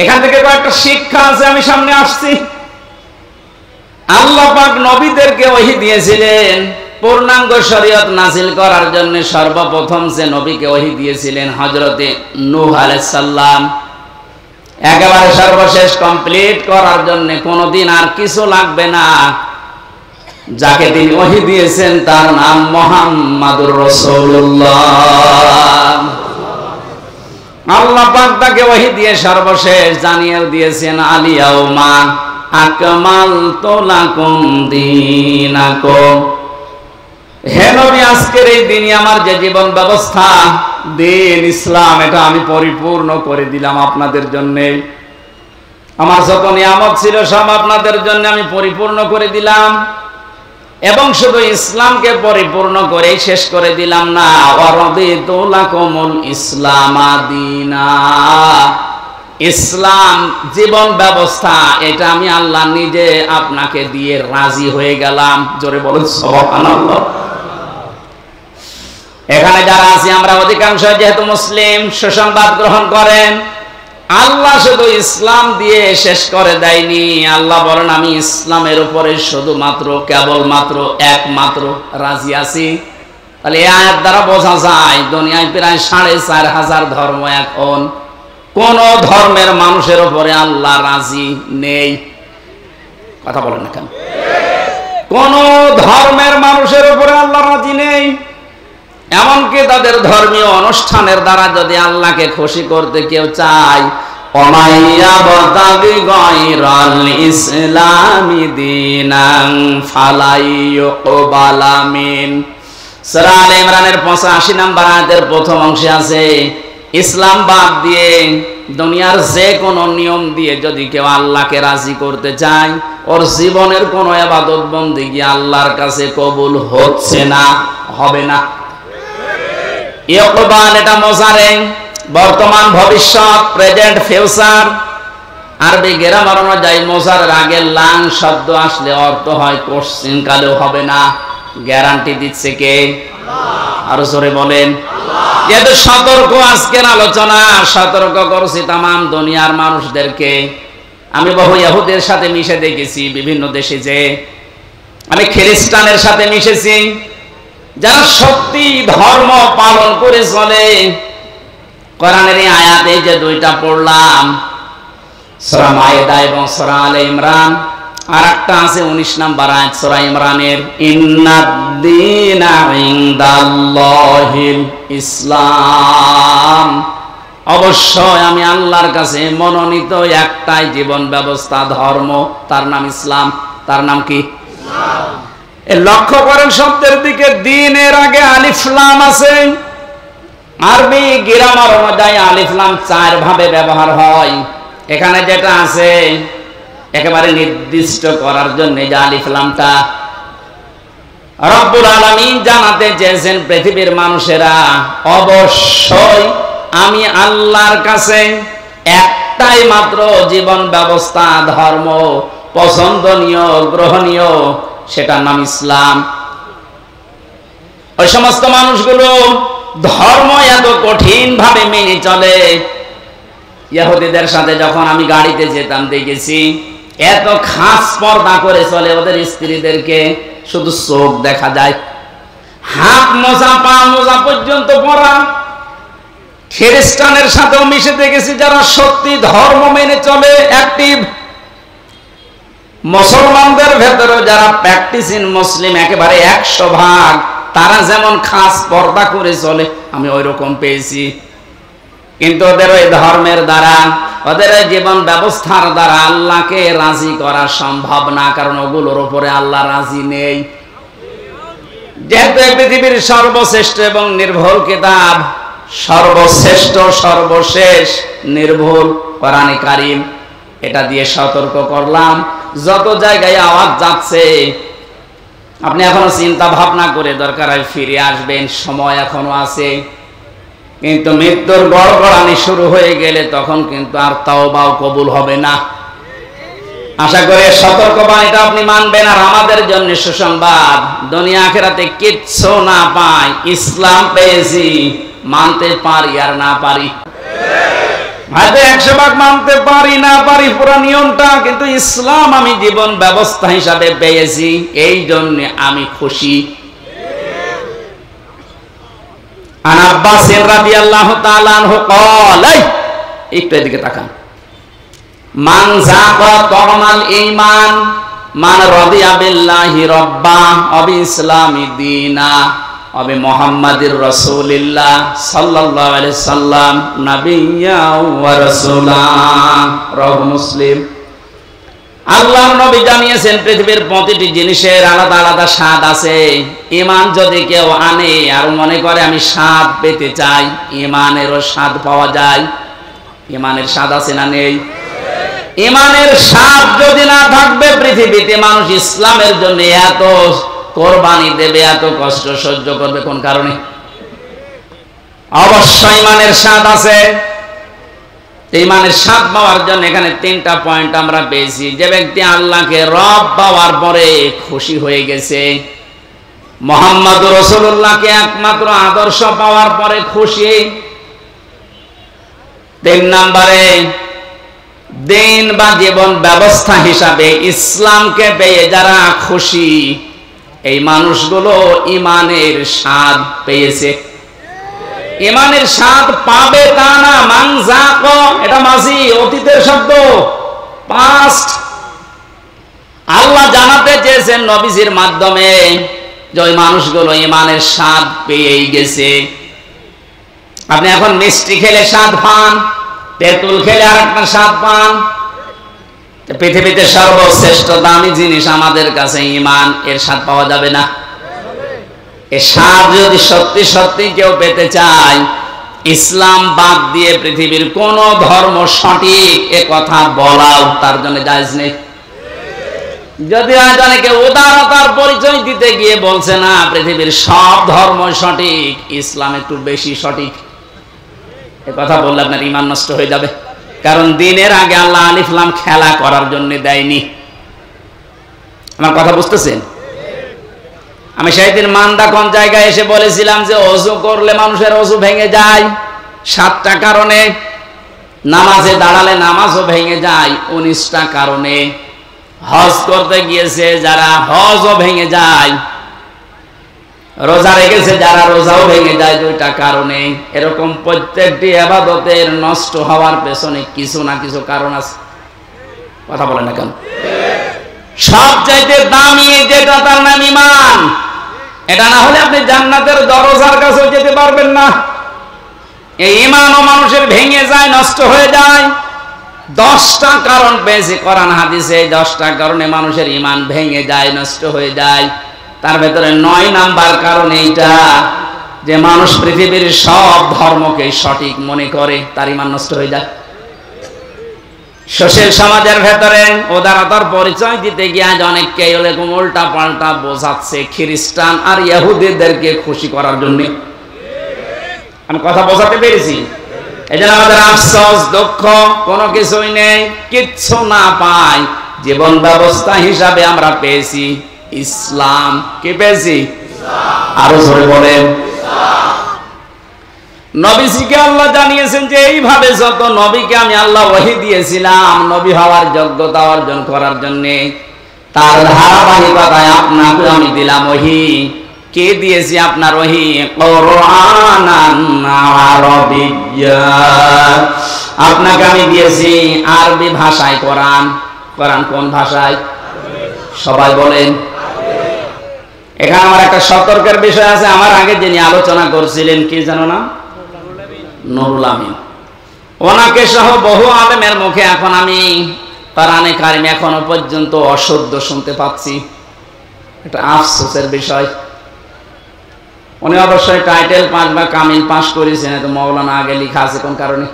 Speaker 1: এখান থেকে কয়েকটা শিক্ষা আছে, আমি সামনে আসছি। আল্লাহ পাক নবীদেরকে ওহী দিয়েছিলেন পূর্ণাঙ্গ শরীয়ত নাযিল করার জন্য। সর্বপ্রথম যে নবীকে ওহী দিয়েছিলেন হযরতে নূহ আলাইহিস সালাম, একেবারে সর্বশেষ কমপ্লিট করার জন্য কোনদিন আর কিছু লাগবে না। যাকে তিনি ওহী দিয়েছেন তার নাম মুহাম্মাদুর রাসূলুল্লাহ। আল্লাহ পাক তাকে ওহী দিয়ে সর্বশেষ জানিয়ে দিয়েছেন, আলিয়াউমা আকমালতু লাকুম দীনাকুম, হে নবী আজকের এই দিনই আমার যে জীবন ব্যবস্থা, দিন ইসলাম, এটা আমি পরিপূর্ণ করে দিলাম আপনাদের জন্য। আমার যত নিয়ামত ছিল সব আপনাদের জন্য আমি পরিপূর্ণ করে দিলাম। এবং শুধু ইসলামকে পরিপূর্ণ করে শেষ করে দিলাম না, ওয়ারাদিতু লাকুমুল ইসলামা দীনা, ইসলাম জীবন ব্যবস্থা এটা আমি আল্লাহ নিজে আপনাকে দিয়ে রাজি হয়ে গেলাম। জোরে বলুন সুবহানাল্লাহ। এখানে যারা আছি আমরা অধিকাংশ যেহেতু মুসলিম, সুসংবাদ গ্রহণ করেন। আল্লাহ শুধু ইসলাম দিয়ে শেষ করে দেয়নি। আল্লাহ বলেন আমি ইসলামের উপরে শুধুমাত্র, কেবলমাত্র, একমাত্র রাজি আছি। তাহলে এই আয়াত দ্বারা বোঝা যায় দুনিয়ায় প্রায় 4500 ধর্ম, এখন কোন ধর্মের মানুষের উপরে আল্লাহ রাজি নেই। কথা বলেন না কেন? কোন ধর্মের মানুষের উপরে আল্লাহ রাজি নেই। এমনকি তাদের ধর্মীয় অনুষ্ঠানের দ্বারা যদি আল্লাহকে খুশি করতে কেউ চায়, ওমাইয়াবতাগি গায়রাল ইসলামি দীনান ফালাইয়ুকবালা মিন। সূরা আলে ইমরানের 85 নম্বর আয়াতের প্রথম অংশে আছে, ইসলাম বাদ দিয়ে দুনিয়ার যে কোনো নিয়ম দিয়ে যদি কেউ আল্লাহকে রাজি করতে চায়, ওর জীবনের কোনো ইবাদত বন্দেগী আল্লাহর কাছে কবুল হচ্ছে না, হবে না। ইকবাল এটা মোজারে, বর্তমান ভবিষ্যৎ, প্রেজেন্ট ফিউচার। আরবি গ্রামার অনুযায়ী মোজারের আগে লাং শব্দ আসলে অর্থ হয় কোশ্চিন কালেও হবে না। গ্যারান্টি দিচ্ছে কে? আল্লাহ। আরো জোরে বলেন আল্লাহ। যেহেতু সতর্ক আজকের আলোচনা, সতর্ক করছি তাম দুনিয়ার মানুষদেরকে। আমি বহু ইহুদের সাথে মিশে দেখেছি বিভিন্ন দেশে, যে আমি খ্রিস্টানের সাথে মিশেছি, যারা সত্যি ধর্ম পালন করে চলে। কোরআনের এই আয়াতে যে 2টা পড়লাম, সূরা মায়েদা এবং সূরা আলে ইমরান, আর একটা আছে 19 নম্বর আয়াত সূরা ইমরানের, ইন্নাদ-দীনা ইনদাল্লাহিল ইসলাম। অবশ্যই আমি আল্লাহর কাছে মনোনীত একটাই জীবন ব্যবস্থা, ধর্ম, তার নাম ইসলাম। তার নাম কি? লক্ষ্য করেন শব্দের দিকে, দ্বীনের আগে আলিফ লাম আছে। আরবি গ্রামার অনুযায়ী আলিফ লাম 4 ভাবে ব্যবহার হয়। এখানে যেটা আছে একেবারে নির্দিষ্ট করার জন্য যে আলিফ লামটা, রব্বুল আলামিন জানাতে চেয়েছেন পৃথিবীর মানুষেরা অবশ্যই আমি আল্লাহর কাছে একটাই মাত্র জীবন ব্যবস্থা, ধর্ম পছন্দনীয়, গ্রহণীয়, সেটার নাম ইসলাম। ওই সমস্ত মানুষগুলো ধর্ম এত কঠিন ভাবে মেনে চলে। ইহুদিদের সাথে যখন আমি গাড়িতে যেতাম দেখেছি এত খাস পর্দা করে চলে, ওদের স্ত্রীদেরকে শুধু চোখ দেখা যায়, হাত মোজা পা মোজা পর্যন্ত পরা। খ্রিস্টানের সাথেও মিশে দেখেছি যারা সত্যি ধর্ম মেনে চলে, অ্যাক্টিভ। মুসলমানদের ভেতরে যারা প্র্যাকটিসিং মুসলিম একেবারে 100%, তারা যেমন খাস পর্দা করে চলে আমি ওই রকম পেয়েছি। কিন্তু ওদের ওই ধর্মের দ্বারা, ওদের ওই জীবন ব্যবস্থার দ্বারা আল্লাহকে রাজি করা সম্ভব না, কারণ ওগুলোর উপরে আল্লাহ রাজি নেই। যেহেতু পৃথিবীর সর্বশ্রেষ্ঠ এবং নির্ভুল কিতাব, সর্বশ্রেষ্ঠ সর্বশেষ নির্ভুল কোরআনে কারীম, এটা দিয়ে সতর্ক করলাম যত জায়গায় আওয়াজ যাচ্ছে আপনি এখনো চিন্তা ভাবনা করে দরকার হয় ফিরে আসবেন, সময় এখনো আছে। কিন্তু মৃত্যুর গড়গড়ানি শুরু হয়ে গেলে তখন কিন্তু আর তাওবাও কবুল হবে না। আশা করি সতর্কবাণীটা আপনি মানবেন। আর আমাদের জন্য সুসংবাদ, দুনিয়া আখিরাতে কিচ্ছু না পাই, ইসলাম পেয়েছি, মানতে পারি আর না পারি। হয়তো 100 মানতে পারি না পারি পুরো নিয়মটা, কিন্তু ইসলাম আমি জীবন ব্যবস্থা হিসাবে পেয়েছি, এই জন্য আমি খুশি। আন আব্বাস রাদিয়াল্লাহু তাআলা আনহু قال, একটু এদিকে তাকান, মান যাকা তামাল ঈমান মান রাদিয়া বিল্লাহি রাব্বা ওয়া বিইসলামি দীনা ওয়া বিমুহাম্মাদির রাসূলিল্লাহ সাল্লাল্লাহু আলাইহি সাল্লাম নাবিয়্যা ওয়া রাসূলা। রাওয়াহু মুসলিম। আল্লাহর নবী জানিয়েছেন পৃথিবীর প্রতিটি জিনিসের আলাদা আলাদা স্বাদ আছে। ঈমান যদি কেউ আনে আর মনে করে আমি স্বাদ পেতে চাই, ঈমানেরও স্বাদ পাওয়া যায়। ঈমানের স্বাদ আছে না নেই? ঈমানের স্বাদ যদি না থাকবে, পৃথিবীতে মানুষ ইসলামের জন্য এত কোরবানি দেবে, এত কষ্ট সহ্য করবে কোন কারণে? অবশ্যই ঈমানের স্বাদ আছে। ঈমানের স্বাদ পাওয়ার জন্য এখানে 3টা পয়েন্ট আমরা পেয়েছি। যে ব্যক্তি আল্লাহকে রব পাওয়ার পরে খুশি হয়ে গেছে, মুহাম্মদুর রাসূলুল্লাহকে একমাত্র আদর্শ পাওয়ার পরে খুশি। 3 নম্বরে দিন বা জীবন ব্যবস্থা হিসাবে ইসলামকে পেয়ে যারা খুশি, এই মানুষগুলো ঈমানের স্বাদ পেয়েছে। ঈমানের স্বাদ পাবে তা না, মান যাকা, এটা মাঝি, অতীতের শব্দ, পাস্ট। আল্লাহ জানাতে চেয়েছেন নবীজির মাধ্যমে যে ওই মানুষগুলো ঈমানের স্বাদ পেয়েই গেছে। আপনি এখন মিষ্টি খেলে স্বাদ পান, তেঁতুল খেলে আরেকটা স্বাদ পান। পৃথিবীতে সর্বশ্রেষ্ঠ দামি জিনিস আমাদের কাছে ঈমান, এর স্বাদ পাওয়া যাবে না? এই স্বাদ যদি সত্যি সত্যি কেউ পেতে চায়, ইসলাম বাদ দিয়ে পৃথিবীর কোন ধর্ম সঠিক এ কথা বলাও তার জন্য জায়েজ নেই। যদি অনেকে উদারতার পরিচয় দিতে গিয়ে বলছে না পৃথিবীর সব ধর্ম সঠিক, ইসলাম একটু বেশি সঠিক, এ কথা বললে আপনার ঈমান নষ্ট হয়ে যাবে। কারণ দিনের আগে আল্লাহ আলিফ লাম খেলা করার জন্য দেয়নি। আমার কথা বুঝতেছেন? আমি সেই দিন মান্দা কোন জায়গায় এসে বলেছিলাম যে ওযু করলে মানুষের ওযু ভেঙে যায় 7টা কারণে, নামাজে দাঁড়ালে নামাজও ভেঙে যায় 19টা কারণে, হজ করতে গিয়েছে যারা হজও ভেঙে যায়, রোজা রেখেছে যারা রোজাও ভেঙে যায় 2টা কারণে। এরকম প্রত্যেকটি ইবাদতের নষ্ট হওয়ার পেছনে কিছু না কিছু কারণ আছে। কথা বলেন না কেন? সবচাইতে দামি যেটা তার নাম ঈমান। এটা না হলে আপনি জান্নাতের দরজার কাছেও যেতে পারবেন না। এই ঈমানও মানুষের ভেঙে যায়, নষ্ট হয়ে যায়। 10টা কারণ পেয়েছি কোরআন হাদিসে, 10টা কারণে মানুষের ঈমান ভেঙে যায়, নষ্ট হয়ে যায়। তার ভেতরে 9 নাম্বার কারণ এইটা যে মানুষ পৃথিবীর সব ধর্মকে সঠিক মনে করে, তার ঈমান নষ্ট হয়ে যায়। সোশ্যাল সমাজের ভেতরে উদারতার পরিচয় দিতে গিয়ে আজ অনেককে এরকম উল্টা পাল্টা বোঝাচ্ছে খ্রিস্টান আর ইহুদিদেরকে খুশি করার জন্য। আমি কথা বোঝাতে পেরেছি? এই জন্য আমাদের আফসোস, দুঃখ, কোনো কিছুই নেই, কিচ্ছু না পাই। জীবন ব্যবস্থা হিসাবে আমরা পেয়েছি ইসলাম। কি পেয়েছি? আরো জোরে বলেন। নবীজিকে আল্লাহ জানিয়েছেন যে এইভাবে যত নবীকে আমি আল্লাহ ওহী দিয়েছিলাম নবী হওয়ার যোগ্যতা অর্জন করার জন্য, তার ধারাবাহিকতায় আপনাকে আমি দিলাম ওহী। কে দিয়েছি আপনার ওহী? কুরআনান আরাবিয়্যা, আপনাকে আমি দিয়েছি আরবি ভাষায় কোরআন। কোরআন কোন ভাষায়? সবাই বলেন। এখানে আমার একটা সতর্কের বিষয় আছে। আমার আগে যিনি আলোচনা করছিলেন, কি জানো না, নুরুল আমিন, ওনাকে সহ বহু আলেমের মুখে এখন আমি কোরআনে কারিম এখনো পর্যন্ত অশুদ্ধ শুনতে পাচ্ছি। এটা আফসোসের বিষয়। উনি অবশ্যই টাইটেল পাস বা কামিল পাস করেছেন, তো মাওলানা আগে লেখা আছে কোন কারণে?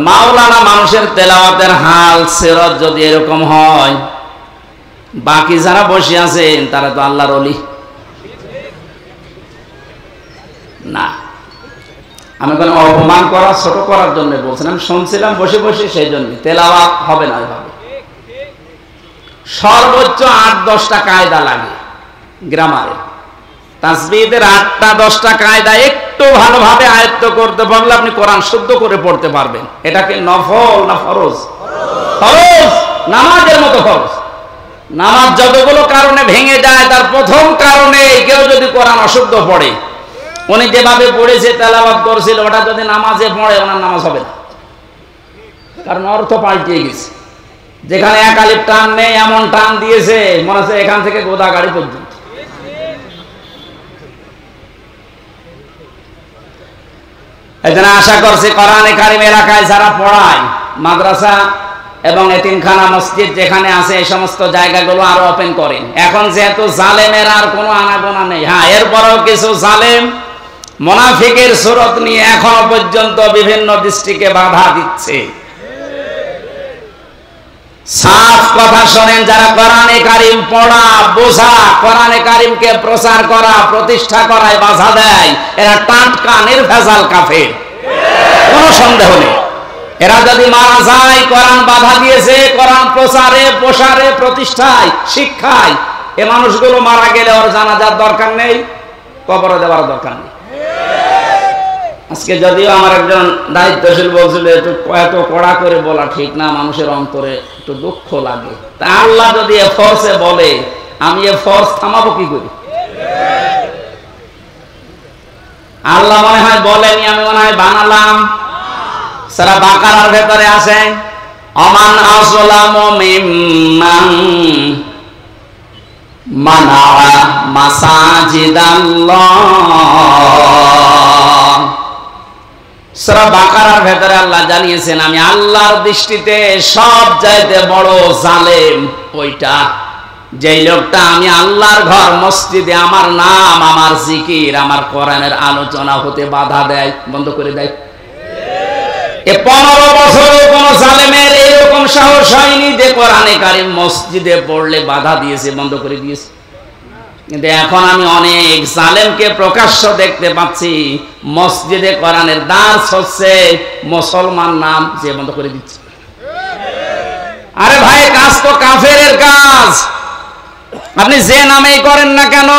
Speaker 1: মাওলানা মানুষের তেলাওয়াতের হাল সিরাত যদি এরকম হয়, বাকি যারা বসে আছেন তারা তো আল্লাহর ওলি না। আমি কোনো অপমান করা, ছোট করার জন্য বলছেন। আমি শুনছিলাম বসে বসে, সেই জন্য তেলাওয়াত হবে না এভাবে। সর্বোচ্চ 8-10টা কায়দা লাগে গ্রামারে। তাসবিহের 8টা-10টা কায়দা একটু ভালোভাবে আয়ত্ত করতে পারলে আপনি কোরআন শুদ্ধ করে পড়তে পারবেন। এটাকে নফল না ফরজ? ফরজ, নামাজের মতো ফরজ। নামাজ যতগুলো কারণে ভেঙে যায়, তার প্রথম কারণে কেউ যদি কোরআন অশুদ্ধ পড়ে, উনি যেভাবে পড়েছে তেলাওয়াত করছিল, ওটা যদি নামাজে পড়ে ওনার নামাজ হবে না, কারণ অর্থ পাল্টিয়ে গেছে। যেখানে এক আলিফ টান নেই এমন টান দিয়েছে মনে হচ্ছে এখান থেকে গোদাগাড়ি পর্যন্ত। এই জন্য আশা করছি কোরআনে কারিম এলাকায় যারা পড়ায়, মাদ্রাসা এবং এতিমখানা মসজিদ যেখানে আছে, এই সমস্ত জায়গাগুলো আরো ওপেন করেন। এখন যেহেতু জালেমের আর কোনো আনাগোনা নেই, হ্যাঁ এরপরেও কিছু জালেম মুনাফিকের সুরত নিয়ে এখনো পর্যন্ত বিভিন্ন দৃষ্টিকে বাধা দিচ্ছে। সাফ কথা শোনেন, যারা কোরআনে কারিম পড়া, বোঝা, কোরআনে কারিমকে প্রচার করা, প্রতিষ্ঠা করায় বাধা দেয়, এরা টাটকা নির্ভেজাল কাফের, কোনো সন্দেহ নেই। এরা যদি মারা যায়, কোরআন বাধা দিয়েছে, কোরআন প্রচারে, প্রসারে, প্রতিষ্ঠায়, শিক্ষায়, এ মানুষগুলো মারা গেলে ওর জানাজার দরকার নেই, কবরে দেওয়ার দরকার নেই। আজকে যদিও আমার একজন দায়িত্বশীল বলছিল এত কড়া করে বলা ঠিক না, মানুষের অন্তরে একটু দুঃখ লাগে। তা আল্লাহ যদি এ ফোর্সে বলে, আমি এ ফোর্স থামাবো কি করি? আল্লাহ মনে হয় বলেনি, আমি মনে হয় বানালাম। সূরা বাকারার ভেতরে আছে, আমান আসলামু মিম্মান মানা মাসাজিদাল্লাহ। সূরা বাকারার ভেতরে আল্লাহ জানিয়েছেন, আমি আল্লাহর দৃষ্টিতে সব চাইতে বড় জালেম ওইটা, যেই লোকটা আমি আল্লাহর ঘর মসজিদে আমার নাম, আমার জিকির, আমার কোরআনের আলোচনা হতে বাধা দেয়, বন্ধ করে দেয়। এ 15 বছরে কোন জালেমের এরকম সাহস হয়নি যে কোরআনে কারিম মসজিদে পড়লে বাধা দিয়েছে, বন্ধ করে দিয়েছে। কিন্তু এখন আমি অনেক জালেমকে প্রকাশ্য দেখতে পাচ্ছি, মসজিদে কোরআনের দার্স হচ্ছে, মুসলমান নাম যে বন্ধ করে দিচ্ছে। আরে ভাই, কাজ তো কাফেরের কাজ। আপনি যে নামেই করেন না কেন,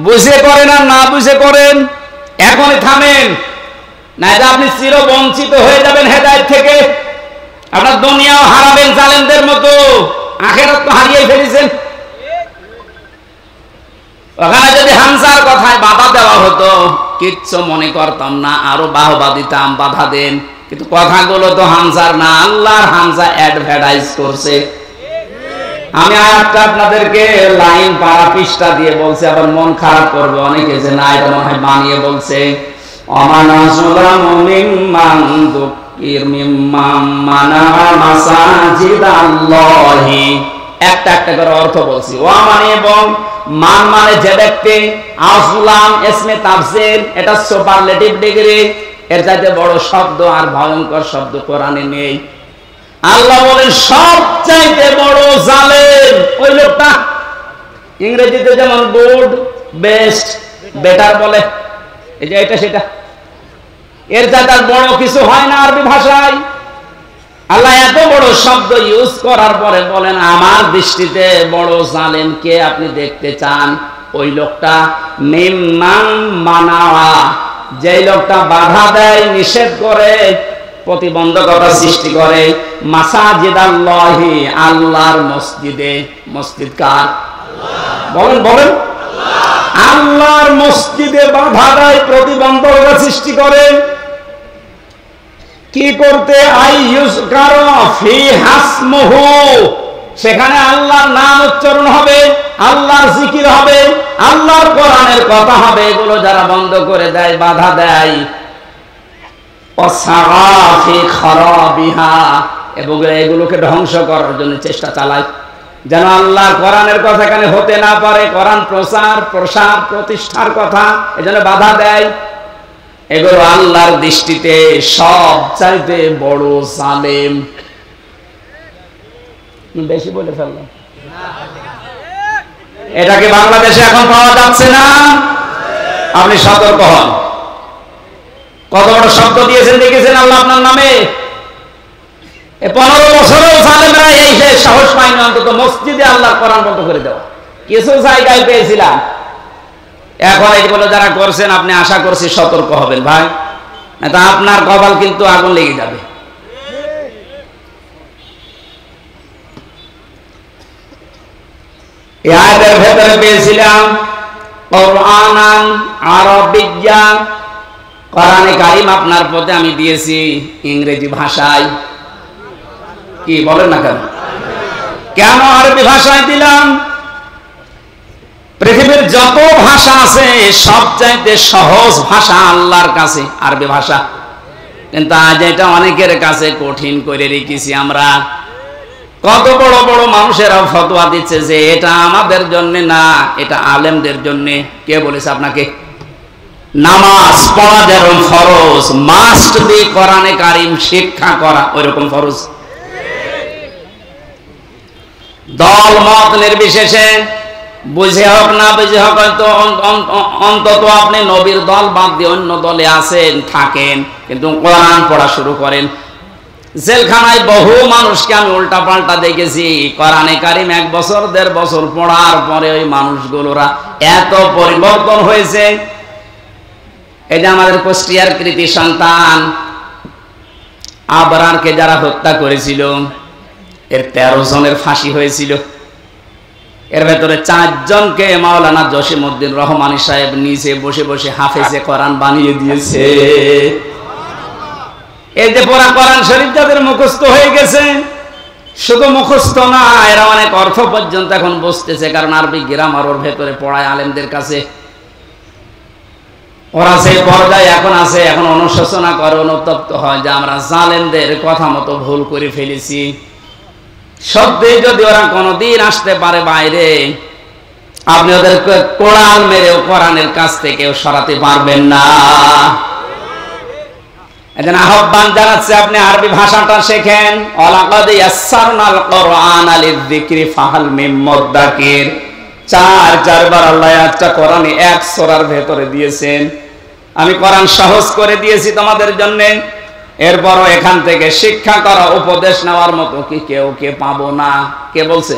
Speaker 1: বুঝে করেন আর না বুঝে করেন, এখনই থামেন, নাইলে আপনি চির বঞ্চিত হয়ে যাবেন হেদায়েত থেকে। আপনার দুনিয়াও হারাবেন জালেমদের মতো, আখিরাত তো হারিয়ে ফেলেছেন। ওখানে যদি হামজার কথায় বাধা দেওয়া হতো, কিচ্ছু মনে করতাম না, আরো বাহবা দিতাম, বাধা দেন। কিন্তু কথাগুলো তো হামজার না, আল্লাহর হামজা অ্যাডভার্টাইজ করছে। আমি আয়াতটা আপনাদেরকে লাইন পারা পৃষ্ঠা দিয়ে বলছি, আবার মন খারাপ করবে অনেকে যে না এটা মনে হয় বানিয়ে বলছে। ওমান আযলামু মিম্মান যুকির মিম্মান মানা মাসাজিদাল্লাহি। একটা একটা করে অর্থ বলছি। ওয়া মানে এবং, মান মানে যে ব্যক্তি, আযলাম ইসমে তাফসীর, এটা সুপারলেটিভ ডিগ্রি, এর চাইতে বড় শব্দ আর ভয়ঙ্কর শব্দ কোরআনে নেই। আল্লাহ বলেন সবচাইতে বড় জালেম ওই লোকটা। ইংরেজিতে যেমন গুড, বেস্ট, বেটার বলে, এই যে এটা সেটা, এর চাইতে বড় কিছু হয় না আরবি ভাষায়। আল্লাহ এত বড় শব্দ ইউজ করার পরে বলেন আমার দৃষ্টিতে বড় জালেম কে আপনি দেখতে চান? ওই লোকটা মিম্মান মানাওয়া, যে লোকটা বাধা দেয়, নিষেধ করে, প্রতিবন্ধকতা সৃষ্টি করে, মাসাজিদাল্লাহি, আল্লাহর মসজিদে। মসজিদ কার? বলেন বলেন। আল্লাহর মসজিদে বাধা দেয়, প্রতিবন্ধকতা সৃষ্টি করে। কি করতে? সেখানে আল্লাহর নাম উচ্চারণ হবে, আল্লাহর জিকির হবে, আল্লাহর কোরআনের কথা হবে। এগুলো যারা বন্ধ করে দেয়, বাধা দেয়, এবং এগুলোকে ধ্বংস করার জন্য চেষ্টা চালায়, যেন আল্লাহর কোরআনের কথা এখানে হতে না পারে, কোরআন প্রচার প্রসার প্রতিষ্ঠার কথা, এজন্য বাধা দেয়। এগুলো আল্লাহর দৃষ্টিতে সবচাইতে বড় জালেম। বেশি বলে ফেললাম। এটাকে বাংলাদেশে এখন পাওয়া যাচ্ছে না। আপনি সতর্ক হন। কত বড় শব্দ দিয়েছেন দেখেছেন আল্লাহ আপনার নামে। 15 বছরেও জালেমরা এই সাহস পায়নি অন্তত মসজিদে আল্লাহর কোরআন বন্ধ করে দেওয়া। কিছু জায়গায় পেয়েছিলাম। এখন এইগুলো যারা করছেন আপনি আশা করছি সতর্ক হবেন ভাই, না আপনার কপাল কিন্তু আগুন লেগে যাবে। এই আয়াতের ভেতরে পেয়েছিলাম কোরআনান আরবিয়্যা, কোরআনে কারীম আপনার পথে আমি দিয়েছি ইংরেজি ভাষায়। কি বলেন না কেন? কেন আরবি ভাষায় দিলাম? পৃথিবীর যত ভাষা আছে সবচাইতে সহজ ভাষা আল্লাহর কাছে আরবি ভাষা, কিন্তু আজ এটা অনেকের কাছে কঠিন করে রেখেছি আমরা। কত বড় বড় মানুষেরা ফতোয়া দিচ্ছে যে এটা আমাদের জন্য না, এটা আলেমদের জন্য। কে বলেছে আপনাকে? নামাজ পড়া যেরকম ফরজ, মাস্ট বি কোরআনে কারীম শিক্ষা করা ওইরকম ফরজ। দল মত নির্বিশেষে, বুঝে হোক না বুঝে হোক, অন্তত আপনি নবীর দল বাদ দিয়ে অন্য দলে আছেন, থাকেন, কিন্তু কোরআন পড়া শুরু করেন। জেলখানায় বহু মানুষকে আমি উল্টা পাল্টা দেখেছি, কোরআনে কারীম 1 বছর 1.5 বছর পড়ার পরে ওই মানুষগুলোরা এত পরিবর্তন হয়েছে। এই যে আমাদের কুষ্টিয়ার কৃতি সন্তান আবরারকে যারা হত্যা করেছিল, এর 13 জনের ফাঁসি হয়েছিল। এর ভেতরে 4 জনকে মাওলানা জসিমউদ্দিন রহমানী সাহেব নিচে বসে বসে হাফেজে কোরআন বানিয়ে দিয়েছে। এই যে পুরা কোরআন শরীফ যাদের মুখস্থ হয়ে গেছে, শুধু মুখস্থ না, এরা অনেক অর্থ পর্যন্ত এখন বুঝতেছে, কারণ আরবি গ্রামার ওর ভেতরে পড়ায় আলেমদের কাছে। ওরা সেই পর্যায়ে এখন আছে, এখন অনুশোচনা করে, অনুতপ্ত হয় যে আমরা জালেমদের কথা মতো ভুল করে ফেলেছি। সত্যি যদি ওরা কোনদিন আসতে পারে বাইরে, আপনি ওদেরকে কোরআন মেরেও কোরআনের কাছ থেকে সরাতে পারবেন না। এজন্য আহ্বান জানাচ্ছে আপনি আরবি ভাষাটা শেখেন। ওয়ালাকাদ ইয়াসসারনাল কোরআনা লিযিকরি ফাহাল মিন মুদ্দাকির। 4 বার আল্লাহ একটা কোরআনে 1 সূরার ভেতরে দিয়েছেন। আমি কোরআন সহজ করে দিয়েছি তোমাদের জন্য। এরপরও এখান থেকে শিক্ষা করা, উপদেশ নেওয়ার মতো কি কেউ কে পাবো না? কে বলছে?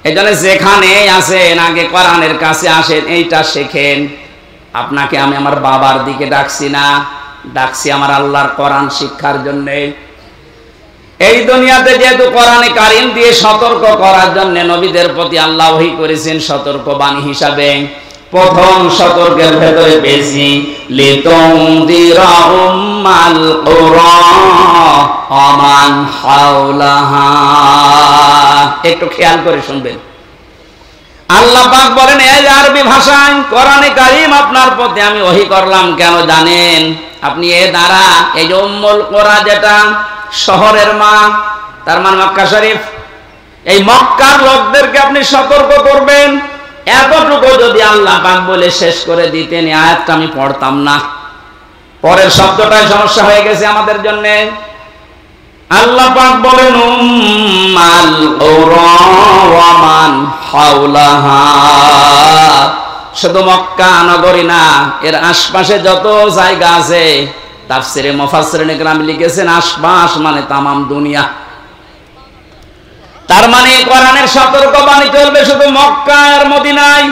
Speaker 1: এই জন্য যেখানে আসেন আগে কোরআনের কাছে আসেন, এইটা শেখেন। আপনাকে আমি আমার বাবার দিকে ডাকছি না, ডাকছি আমার আল্লাহর কোরআন শিক্ষার জন্য। এই দুনিয়াতে যেহেতু কোরআনে কারীম দিয়ে সতর্ক করার জন্য নবীদের প্রতি আল্লাহ ওহী করেছেন সতর্ক বাণী হিসাবে। প্রথম সতর্কের ভেতরে পেয়েছি লিতুনদিরা উম্মাল কুরা ওয়া মান হাওলাহা। একটু খেয়াল করে শুনবেন। আল্লাহ পাক বলেন এই আরবি ভাষায় কোরআনে কারীম আপনার প্রতি আমি ওহী করলাম কেন জানেন? আপনি এ দ্বারা এই যে উম্মুল কোরা যেটা শহরের মা, তার মানে মক্কা শরীফ, এই মক্কার লোকদেরকে আপনি সতর্ক করবেন। এতটুকু যদি আল্লাহ পাক বলে শেষ করে দিতেন এই আয়াতটা আমি পড়তাম না। পরের শব্দটাই সমস্যা হয়ে গেছে আমাদের জন্য। আল্লাহ পাক বলেন উম্মাল কুরা ওয়া মান হাওলাহা, শুধু মক্কা নগরী না, এর আশপাশে যত জায়গা আছে, তাফসিরে মুফাসসিরিন ইকরাম লিখেছেন আশপাশ মানে তামাম দুনিয়া। তার মানে কোরআনের সতর্কবাণী চলবে শুধু মক্কা আর মদিনায়।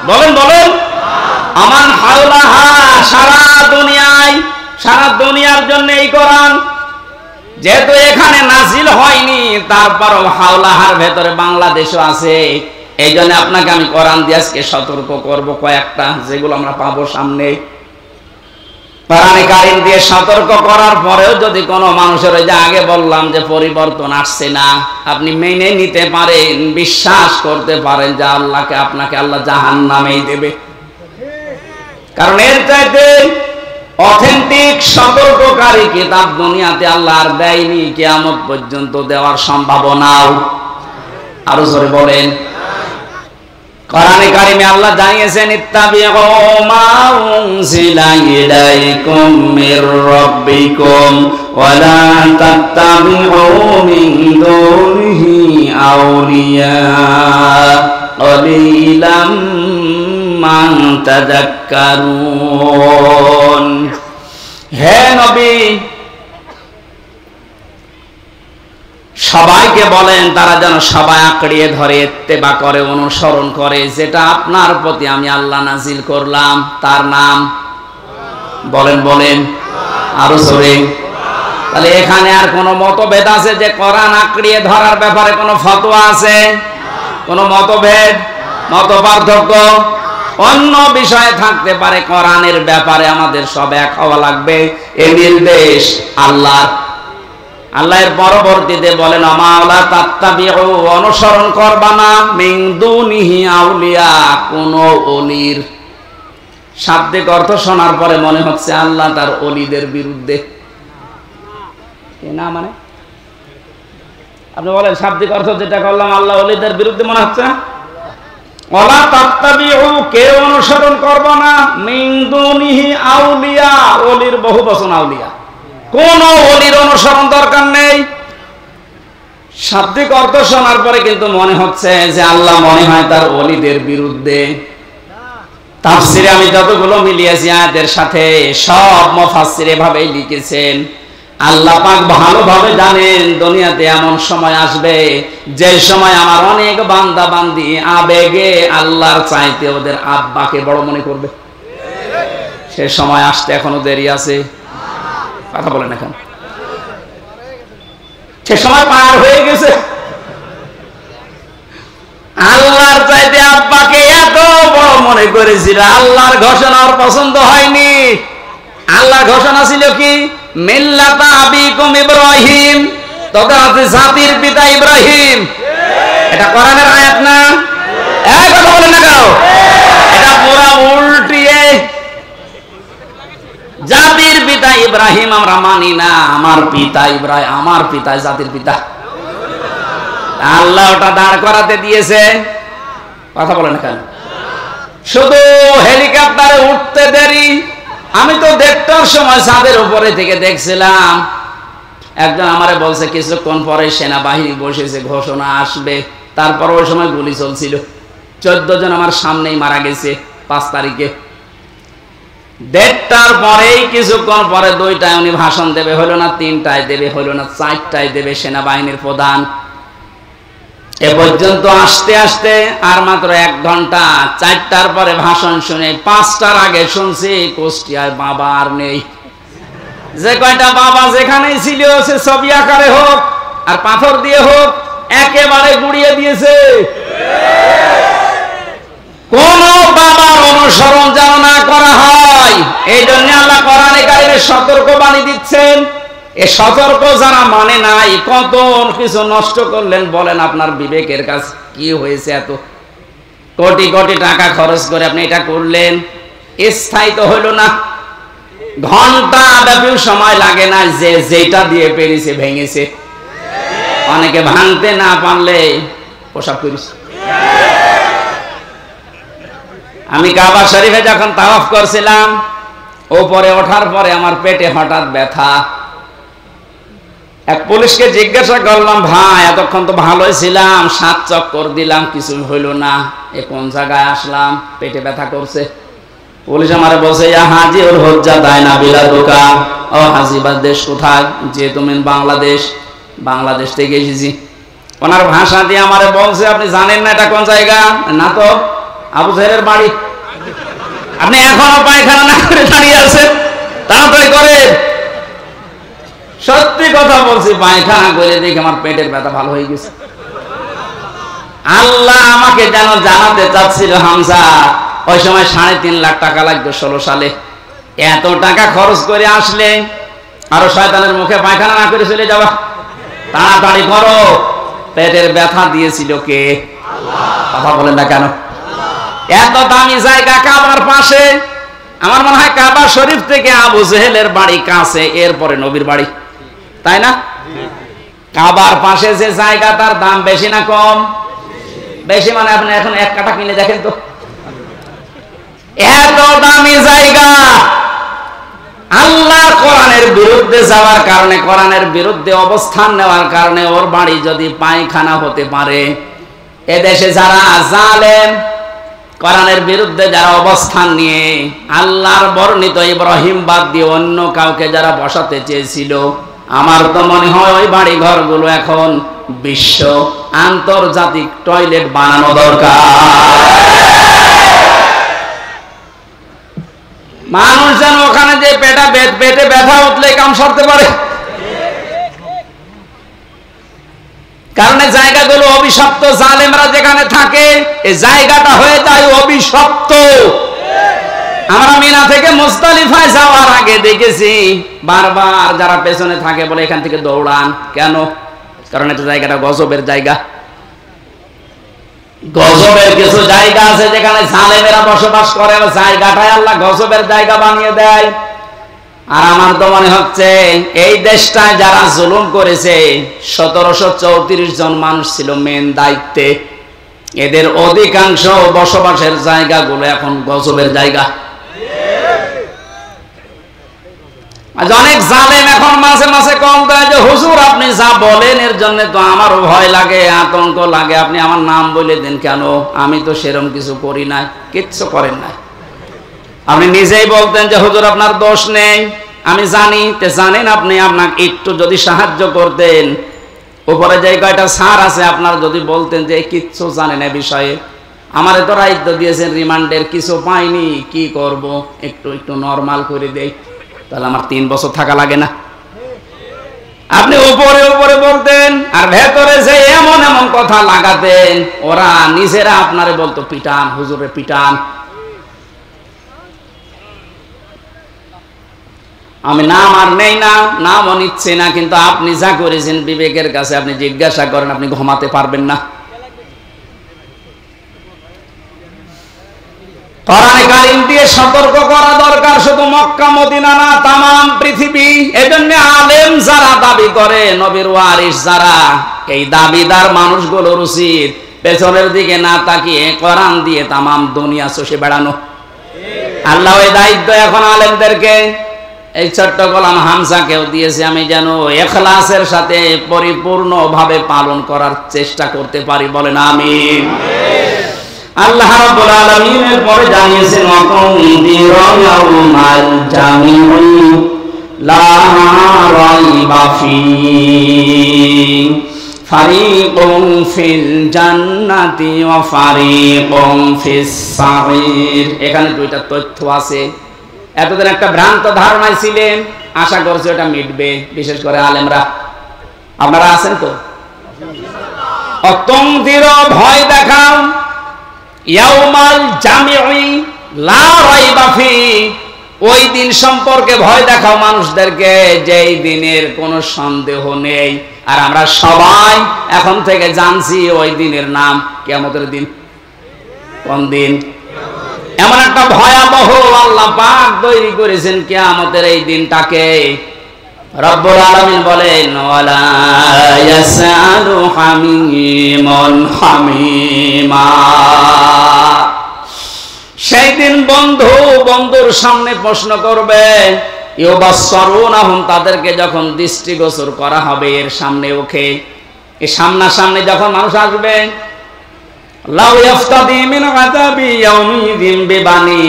Speaker 1: বলেন বলেন, আমান হাওলাহা, সারা দুনিয়ায়, সারা দুনিয়ার জন্য এই কোরআন। যেহেতু এখানে নাজিল হয়নি, তারপরও হাওলাহার ভেতরে বাংলাদেশও আছে, এই জন্য আপনাকে আমি কোরআন দিয়ে আজকে সতর্ক করব কয়েকটা, যেগুলো আমরা পাবো সামনে। কোরআনে কারীম দিয়ে সতর্ক করার পরেও যদি কোনো মানুষের, ওই যে আগে বললাম যে পরিবর্তন আসছে না, আপনি মেনে নিতে পারেন, বিশ্বাস করতে পারেন যে আল্লাহকে আপনাকে আল্লাহ জাহান্নামেই দেবে। কারণ এর চাইতে অথেন্টিক সতর্ককারী কিতাব দুনিয়াতে আল্লাহ আর দেয়নি, কিয়ামত পর্যন্ত দেওয়ার সম্ভাবনাও। আরো জোরে বলেন। কোরআনে কারীমে আল্লাহ জানিয়েছেন ইত্তাবিউ মা উনজিলা ইলাইকুম মির রাব্বিকুম ওয়া লা তাত্তাবিউ মিন দুনিহি আউলিয়া ক্বালিলাম মা তাযাক্কারুন। হে নবী, সবাইকে বলেন তারা যেন সবাই আঁকড়িয়ে ধরে, ইত্তেবা করে, অনুসরণ করে যেটা আপনার প্রতি আমি আল্লাহ নাজিল করলাম, তার নাম বলেন বলেন আরো জোরে। তাহলে এখানে আর কোনো মতভেদ আছে যে কোরআন আঁকড়িয়ে ধরার ব্যাপারে কোনো ফতোয়া আছে? কোনো মতভেদ, মত পার্থক্য অন্য বিষয়ে থাকতে পারে, কোরআনের ব্যাপারে আমাদের সব এক হওয়া লাগবে। এই নির্দেশ আল্লাহর। আল্লাহর পরবর্তীতে বলেন আমালা তাত্তাবিউ, অনুসরণ করবা না, মিন দুনিহি আউলিয়া, কোন ওলির। শাব্দিক অর্থ শোনার পরে মনে হচ্ছে আল্লাহ তার ওলিদের বিরুদ্ধে। না মানে আপনি বলেন শাব্দিক অর্থ যেটা করলাম আল্লাহ ওলিদের বিরুদ্ধে মনে হচ্ছে। ওয়ালা তাত্তাবিউ, কে অনুসরণ করবা না, মিন দুনিহি আউলিয়া, ওলির বহু বচন আউলিয়া, কোন ওলির অনুসরণ দরকার নেই। শাব্দিক অর্থ শোনার পরে কিন্তু মনে হচ্ছে যে আল্লাহ মনে হয় তার ওলিদের বিরুদ্ধে। তাফসিরে আমি যতগুলো মিলিয়েছি আয়াতের সাথে, সব মুফাসসির এভাবেই লিখেছেন। আল্লাহ পাক ভালোভাবে জানেন দুনিয়াতে এমন সময় আসবে যে সময় আমার অনেক বান্দা বান্দি আবেগে আল্লাহর চাইতে ওদের আব্বাকে বড় মনে করবে। সে সময় আসতে এখনো দেরি আছে। কথা বলেন এখন, সে সময় পার হয়ে গেছে। আল্লাহর চাইতে আব্বাকে এত বড় মনে করেছিল, আল্লাহর ঘোষণা ওর পছন্দ হয়নি। আল্লাহর ঘোষণা ছিল কি, মিল্লাতা আবিকুম ইব্রাহিম, তোদের জাতির পিতা ইব্রাহিম। এটা কোরআনের আয়াত না? এই কথা বলেন না কেন? এটা পুরো উল্টিয়ে, জাতির পিতা ইব্রাহিম আমরা মানি না, আমার পিতা ইব্রাহিম, আমার পিতা জাতির পিতা। আল্লাহ ওটা দাঁড় করাতে দিয়েছে। কথা বলেন না কেন? শুধু হেলিকপ্টারে উঠতে দেরি। আমি তো দেড়টার সময় ছাদের উপরে থেকে দেখছিলাম, একজন আমারে বলছে কিছুক্ষণ পরে সেনাবাহিনী বসেছে, ঘোষণা আসবে। তারপর ওই সময় গুলি চলছিল, 14 জন আমার সামনেই মারা গেছে 5 তারিখে। দেড়টার পরেই কিছুক্ষণ পরে 2টায় উনি ভাষণ দেবে, হলো না 3টায় দেবে, হলো না 4টায় দেবে সেনাবাহিনীর প্রধান। এ পর্যন্ত আসতে আসতে আর মাত্র 1 ঘন্টা। 4টার পরে ভাষণ শুনে 5টার আগে শুনছি কুষ্টিয়ায় বাবা আর নেই। যে কয়টা বাবা যেখানেই ছিল সে ছবি আকারে হোক আর পাথর দিয়ে হোক একেবারে গুড়িয়ে দিয়েছে। কোন বাবার অনুসরণ যেন না করা হয়, এই জন্য আল্লাহ কোরআনে কারিমে সতর্কবাণী দিচ্ছেন। এ সতর্ক যারা মানে নাই, কত কিছু নষ্ট করলেন। বলেন আপনার বিবেকের কাছে কি হয়েছে এত? কোটি কোটি টাকা খরচ করে আপনি এটা করলেন, স্থায়ী তো হইল না। ঘন্টা ব্যাপী সময় লাগে না, যে যেটা দিয়ে পেরেছে ভেঙেছে। অনেকে ভাঙতে না পারলে পোশাক করেছে। আমি কাবা শরীফে যখন তাওয়াফ করছিলাম, ওপরে ওঠার পরে আমার পেটে হঠাৎ ব্যথা। এক পুলিশকে জিজ্ঞাসা করলাম, ভাই এতক্ষণ তো ভালোই ছিলাম, 7 চক্কর দিলাম, কিছু হইল না, এ কোন জায়গায় আসলাম, পেটে ব্যথা করছে। পুলিশ আমারে বলছে, হাজি ওর হজ্জা দায় না বিলা দোকান। ও হাজি বা দেশ কোথায়? যে তুমি বাংলাদেশ। বাংলাদেশ থেকে এসেছি। ওনার ভাষা দিয়ে আমারে বলছে, আপনি জানেন না এটা কোন জায়গা? না তো, আবু জাহেলের বাড়ি। আপনি এখনো পায়খানা না করে দাঁড়িয়ে আছেন, তাড়াতাড়ি করেন। সত্যি কথা বলছি, পায়খানা করে দেখে আমার পেটের ব্যথা ভালো হয়ে গেছে। আল্লাহ আমাকে যেন জানাতে চাচ্ছিল, হামজা ওই সময় 3.5 লাখ টাকা লাগতো 16 সালে। এত টাকা খরচ করে আসলে আরো শয়তানের মুখে পায়খানা না করে চলে যাবা, তাড়াতাড়ি করো। পেটের ব্যথা দিয়েছিল কে? কথা বলেন না কেন? এত দামি জায়গা কাবার পাশে। আমার মনে হয় কাবা শরীফ থেকে আবু জেহেলের বাড়ি কাছে, এরপরে নবীর বাড়ি, তাই না? কাবার পাশে যে জায়গা, তার দাম বেশি না কম? বেশি। মানে আপনি এখন 1 কাঠা কিনে দেখেন তো, এত দামি জায়গা। আল্লাহর কোরআনের বিরুদ্ধে যাওয়ার কারণে, কোরআনের বিরুদ্ধে অবস্থান নেওয়ার কারণে ওর বাড়ি যদি পায়খানা হতে পারে, এদেশে যারা জালেম, কোরআনের বিরুদ্ধে যারা অবস্থান নিয়ে আল্লাহর বর্ণিত ইব্রাহিম বাদ দিয়ে অন্য কাউকে যারা বসাতে চেয়েছিল, আমার তো মনে হয় ওই বাড়ি ঘরগুলো এখন বিশ্ব আন্তর্জাতিক টয়লেট বানানো দরকার। মানুষ যেন ওখানে যে পেটে ব্যথা উঠলে কাম সারতে পারে। কারণ এই জায়গাগুলো অভিশপ্ত, জালেমরা যেখানে থাকে এই জায়গাটা হয়ে যায় অভিশপ্ত। আমরা মিনা থেকে মুজদালিফায় যাওয়ার আগে দেখেছি বারবার যারা পেছনে থাকে বলে এখান থেকে দৌড়ান কেন? কারণ এটা জায়গাটা গজবের জায়গা। গজবের কিছু জায়গা আছে যেখানে জালেমেরা বসবাস করে, জায়গাটাই আল্লাহ গজবের জায়গা বানিয়ে দেয়। আর আমার তো মনে হচ্ছে এই দেশটায় যারা জুলুম করেছে 1734 জন মানুষ ছিল মেন দায়িত্বে, এদের অধিকাংশ বসবাসের জায়গাগুলো এখন গজবের জায়গা। অনেক জালেম এখন মাঝে মাঝে কম দেয় যে হুজুর আপনি যা বলেন এর জন্য তো আমারও ভয় লাগে, আতঙ্ক লাগে, আপনি আমার নাম বলে দেন কেন? আমি তো সেরকম কিছু করি নাই। কিচ্ছু করেন নাই। আপনি নিজেই বলতেন যে হুজুর আপনার দোষ নেই, আমি জানি। তে জানেন আপনি, আপনাকে একটু যদি সাহায্য করতেন, উপরে যে কয়টা স্যার আছে আপনার যদি বলতেন যে কিচ্ছু জানেন এ বিষয়ে, আমারে তো দায়িত্ব দিয়েছেন রিমান্ডের, কিছু পাইনি, কি করব, একটু একটু নরমাল করে দেই, তাহলে আমার 3 বছর থাকা লাগে না। আপনি উপরে উপরে বলতেন আর ভেতরে যে এমন এমন কথা লাগাতেন, ওরা নিজেরা আপনারে বলতো পিটান, হুজুরে পিটান। আমি নাম আর নেই না, নামও নিচ্ছে না, কিন্তু আপনি যা করেছেন বিবেকের কাছে আপনি জিজ্ঞাসা করেন, আপনি ঘুমাতে পারবেন না। কোরআনে কারীম দিয়ে সতর্ক করা দরকার, শুধু মক্কা মদিনা না, তামাম পৃথিবী। এজন্য আলেম যারা দাবি করে, নবীর ওয়ারিস যারা, এই দাবিদার মানুষগুলোর উচিত পেছনের দিকে না তাকিয়ে কোরআন দিয়ে তামাম দুনিয়া চষে বেড়ানো। আল্লাহ এই দায়িত্ব এখন আলেমদেরকে, এই ছোট্ট গোলাম হামজাকেও দিয়েছে। আমি যেন ইখলাসের সাথে পরিপূর্ণভাবে পালন করার চেষ্টা করতে পারি, বলেন আমিন। আল্লাহ রাব্বুল আলামিনের পরে জানিয়েছেন ইয়াউমাল জামিউ লা রাইবা ফীহি ফারিকুন ফিল জান্নাতি ওয়া ফারিকুন ফিস সাঈর। এখানে 2টা তথ্য আছে। এতদিন একটা ভ্রান্ত ধারণায় ছিলেন, আশা করছি ওটা মিটবে, বিশেষ করে আলেমরা। আপনারা আছেন তো? অতংদির ভয় দেখাও ইয়াউমাল জামিউ লা রাইবা ফীহি, ওই দিন সম্পর্কে ভয় দেখাও মানুষদেরকে যেই দিনের কোনো সন্দেহ নেই। আর আমরা সবাই এখন থেকে জানছি ওই দিনের নাম কিয়ামতের দিন। কোন দিন? এমন একটা ভয়াবহ আল্লাহ পাক তৈরি করেছেন কিয়ামতের এই দিনটাকে। রব্বুল আলামিন বলেন ওয়ালা ইয়াসআলু হামিমুন হামিমা। সেই দিন বন্ধু বন্ধুর সামনে প্রশ্ন করবে, ইউবাসসারুনাহুম, তাদেরকে যখন দৃষ্টিগোচর করা হবে এর সামনে ওকে, এই সামনাসামনি যখন মানুষ আসবে, লাউ ইয়াফতাদি মিন আযাবি ইয়াউমিযিন বিবানি,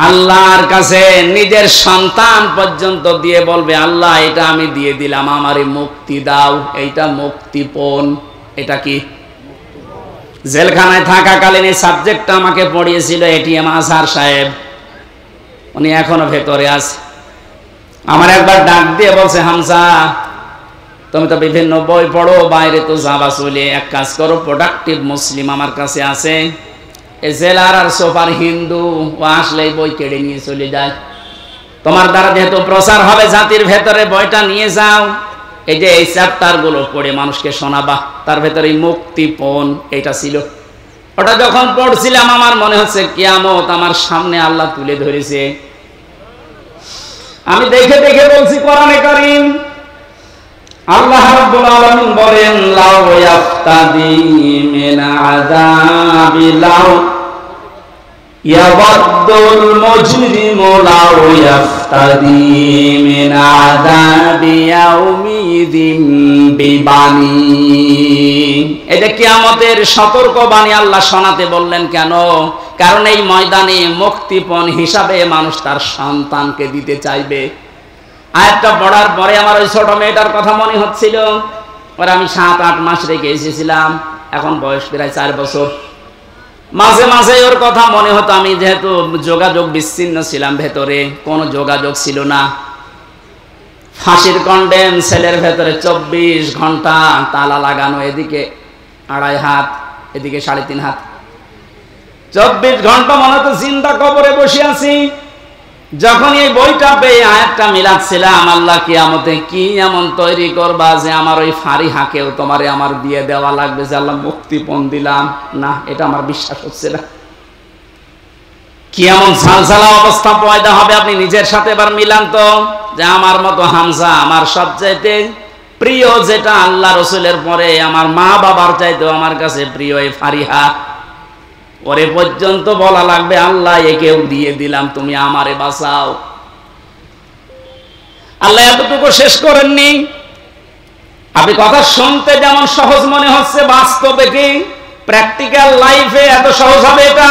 Speaker 1: আল্লাহর কাছে নিজের সন্তান পর্যন্ত দিয়ে বলবে আল্লাহ এটা আমি দিয়ে দিলাম, আমারে মুক্তি দাও। এইটা মুক্তিপণ। এটা কি? জেলখানায় থাকাকালীন এই সাবজেক্টটা আমাকে পড়িয়েছিল এটিএম আজহার সাহেব, উনি এখনো ভেতরে আছে। আমার একবার ডাক দিয়ে বলছে, হামজা তুমি তো বিভিন্ন বই পড়ো, বাইরে তো যাবা চলে, এক কাজ করো, প্রোডাক্টিভ মুসলিম আমার কাছে আছে, এই জেলার আর সোফার হিন্দু, ও আসলে বই কেড়ে নিয়ে চলে যায়, তোমার দ্বারা যেহেতু প্রচার হবে জাতির ভেতরে, বইটা নিয়ে যাও, এই যে এই চ্যাপ্টার গুলো পড়ে মানুষকে শোনাবা। তার ভেতরে মুক্তিপণ এটা ছিল। ওটা যখন পড়ছিলাম আমার মনে হচ্ছে কিয়ামত আমার সামনে আল্লাহ তুলে ধরেছে। আমি দেখে দেখে বলছি কোরআনে কারীম, আল্লাহ রাব্বুল আলামিন বলেন লাউ ইয়াফতাদি মিন আযাবি লাউ ইয়াবাদুল মুজরিমু লাউ ইয়াফতাদি মিন আযাবি ইয়াউমিযিন বিবানি। এটা কিয়ামতের সতর্ক বাণী আল্লাহ শোনাতে বললেন কেন? কারণ এই ময়দানে মুক্তিপণ হিসাবে মানুষ তার সন্তানকে দিতে চাইবে। আয়াতটা পড়ার পরে আমার ওই ছোট মেয়েটার কথা মনে হচ্ছিল, পরে আমি 7-8 মাস রেখে এসেছিলাম, এখন বয়স প্রায় 4 বছর। মাঝে মাঝে ওর কথা মনে হতো, আমি যেহেতু যোগাযোগ বিচ্ছিন্ন ছিলাম, ভেতরে কোনো যোগাযোগ ছিল না। ফাঁসির কন্ডেম সেলের ভেতরে 24 ঘন্টা তালা লাগানো, এদিকে 2.5 হাত, এদিকে 3.5 হাত, 24 ঘন্টা মনে হতো জিন্দা কবরে বসে আছি। যখন এই বইটা পেয়ে আয়াতটা মিলাচ্ছিলাম, আল্লাহ কিয়ামতে কি এমন তৈরি করবা যে আমার ওই ফারিহাকেও তোমারে আমার দিয়ে দেওয়া লাগবে, যে আল্লাহ মুক্তিপণ দিলাম, না এটা আমার বিশ্বাস হচ্ছে না। কি এমন ঝালঝালা অবস্থা পয়দা হবে আপনি নিজের সাথে এবার মিলান তো, যে আমার মতো হামজা, আমার সবচাইতে প্রিয় যেটা আল্লাহ রসুলের পরে আমার মা বাবার চাইতেও আমার কাছে প্রিয় এই ফারিহা, ওরে পর্যন্ত বলা লাগবে আল্লাহ একেও দিয়ে দিলাম, তুমি আমারে বাঁচাও। আল্লাহ এতটুকু শেষ করেননি। আপনি কথা শুনতে যেমন সহজ মনে হচ্ছে, বাস্তবে কি প্র্যাকটিক্যাল লাইফে এত সহজ হবে এটা?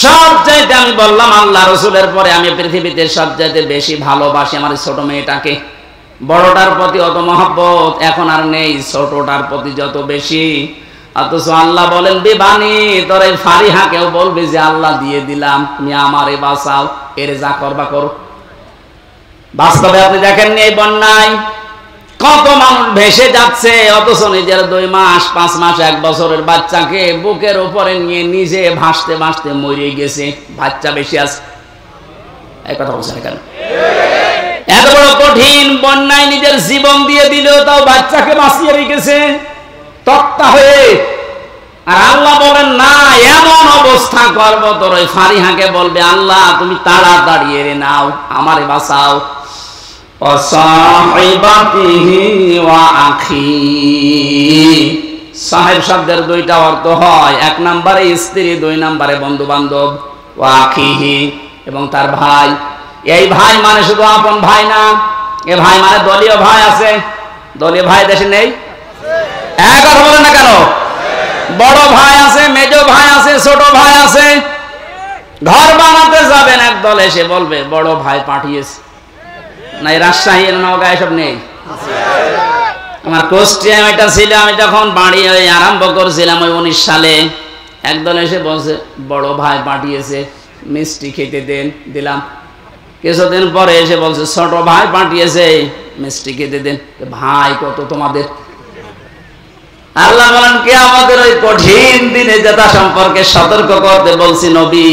Speaker 1: সবচাইতে আমি বললাম আল্লাহ রসুলের পরে আমি পৃথিবীতে সবচাইতে বেশি ভালোবাসি আমার ছোট মেয়েটাকে। বড়টার প্রতি অত মহব্বত এখন আর নেই, ছোটটার প্রতি যত বেশি। অথচ আল্লাহ বলেন বিবানি, তোর এই ফারিহাকেও বলবি যে আল্লাহ দিয়ে দিলাম, তুমি আমারে বাঁচাও, এর যা করবা করো। বাস্তবে আপনি দেখেননি এই বন্যায় কত মানুষ ভেসে যাচ্ছে, অথচ নিজের 2 মাস 5 মাস 1 বছরের বাচ্চাকে বুকের উপরে নিয়ে নিজে ভাসতে ভাসতে মরে গেছে। বাচ্চা বেশি আছে, এই কথা বলছেন কেন? এত বড় কঠিন বন্যায় নিজের জীবন দিয়ে দিল, তাও বাচ্চাকে বাঁচিয়ে রেখেছে তক্তা হয়ে। আর আল্লাহ বলেন না, এমন অবস্থা করব তোর ওই ফারিহাকে বলবে আল্লাহ তুমি তাড়াতাড়ি এরে নাও, আমারে বাঁচাও। সাহেব শব্দের 2টা অর্থ হয়, 1 নম্বরে স্ত্রী, 2 নম্বরে বন্ধু বান্ধব। ওয়া আখিহি, এবং তার ভাই। এই ভাই মানে শুধু আপন ভাই না, এ ভাই মানে দলীয় ভাই আছে। দলীয় ভাই দেশে নেই? কথা বলেন না কেন? বড় ভাই আছে, মেজ ভাই আছে, ছোট ভাই আছে। ঘর বানাতে যাবেন, একদল এসে বলবে বড় ভাই পাঠিয়েছে। না এই রাজশাহী নওগাঁ এসব নেই? আমার কোস্টিয়াম এটা ছিল, আমি যখন বাড়ি আরম্ভ করছিলাম ওই 19 সালে, একদল এসে বলছে বড় ভাই পাঠিয়েছে, মিষ্টি খেতে দেন, দিলাম। কিছুদিন পরে এসে বলছে ছোট ভাই পাঠিয়েছে, মিষ্টি খেতে দেন। ভাই কত তোমাদের? আল্লাহ বলেন কে আমাদের ওই কঠিন দিনে যেটা সম্পর্কে সতর্ক করতে বলছি নবী,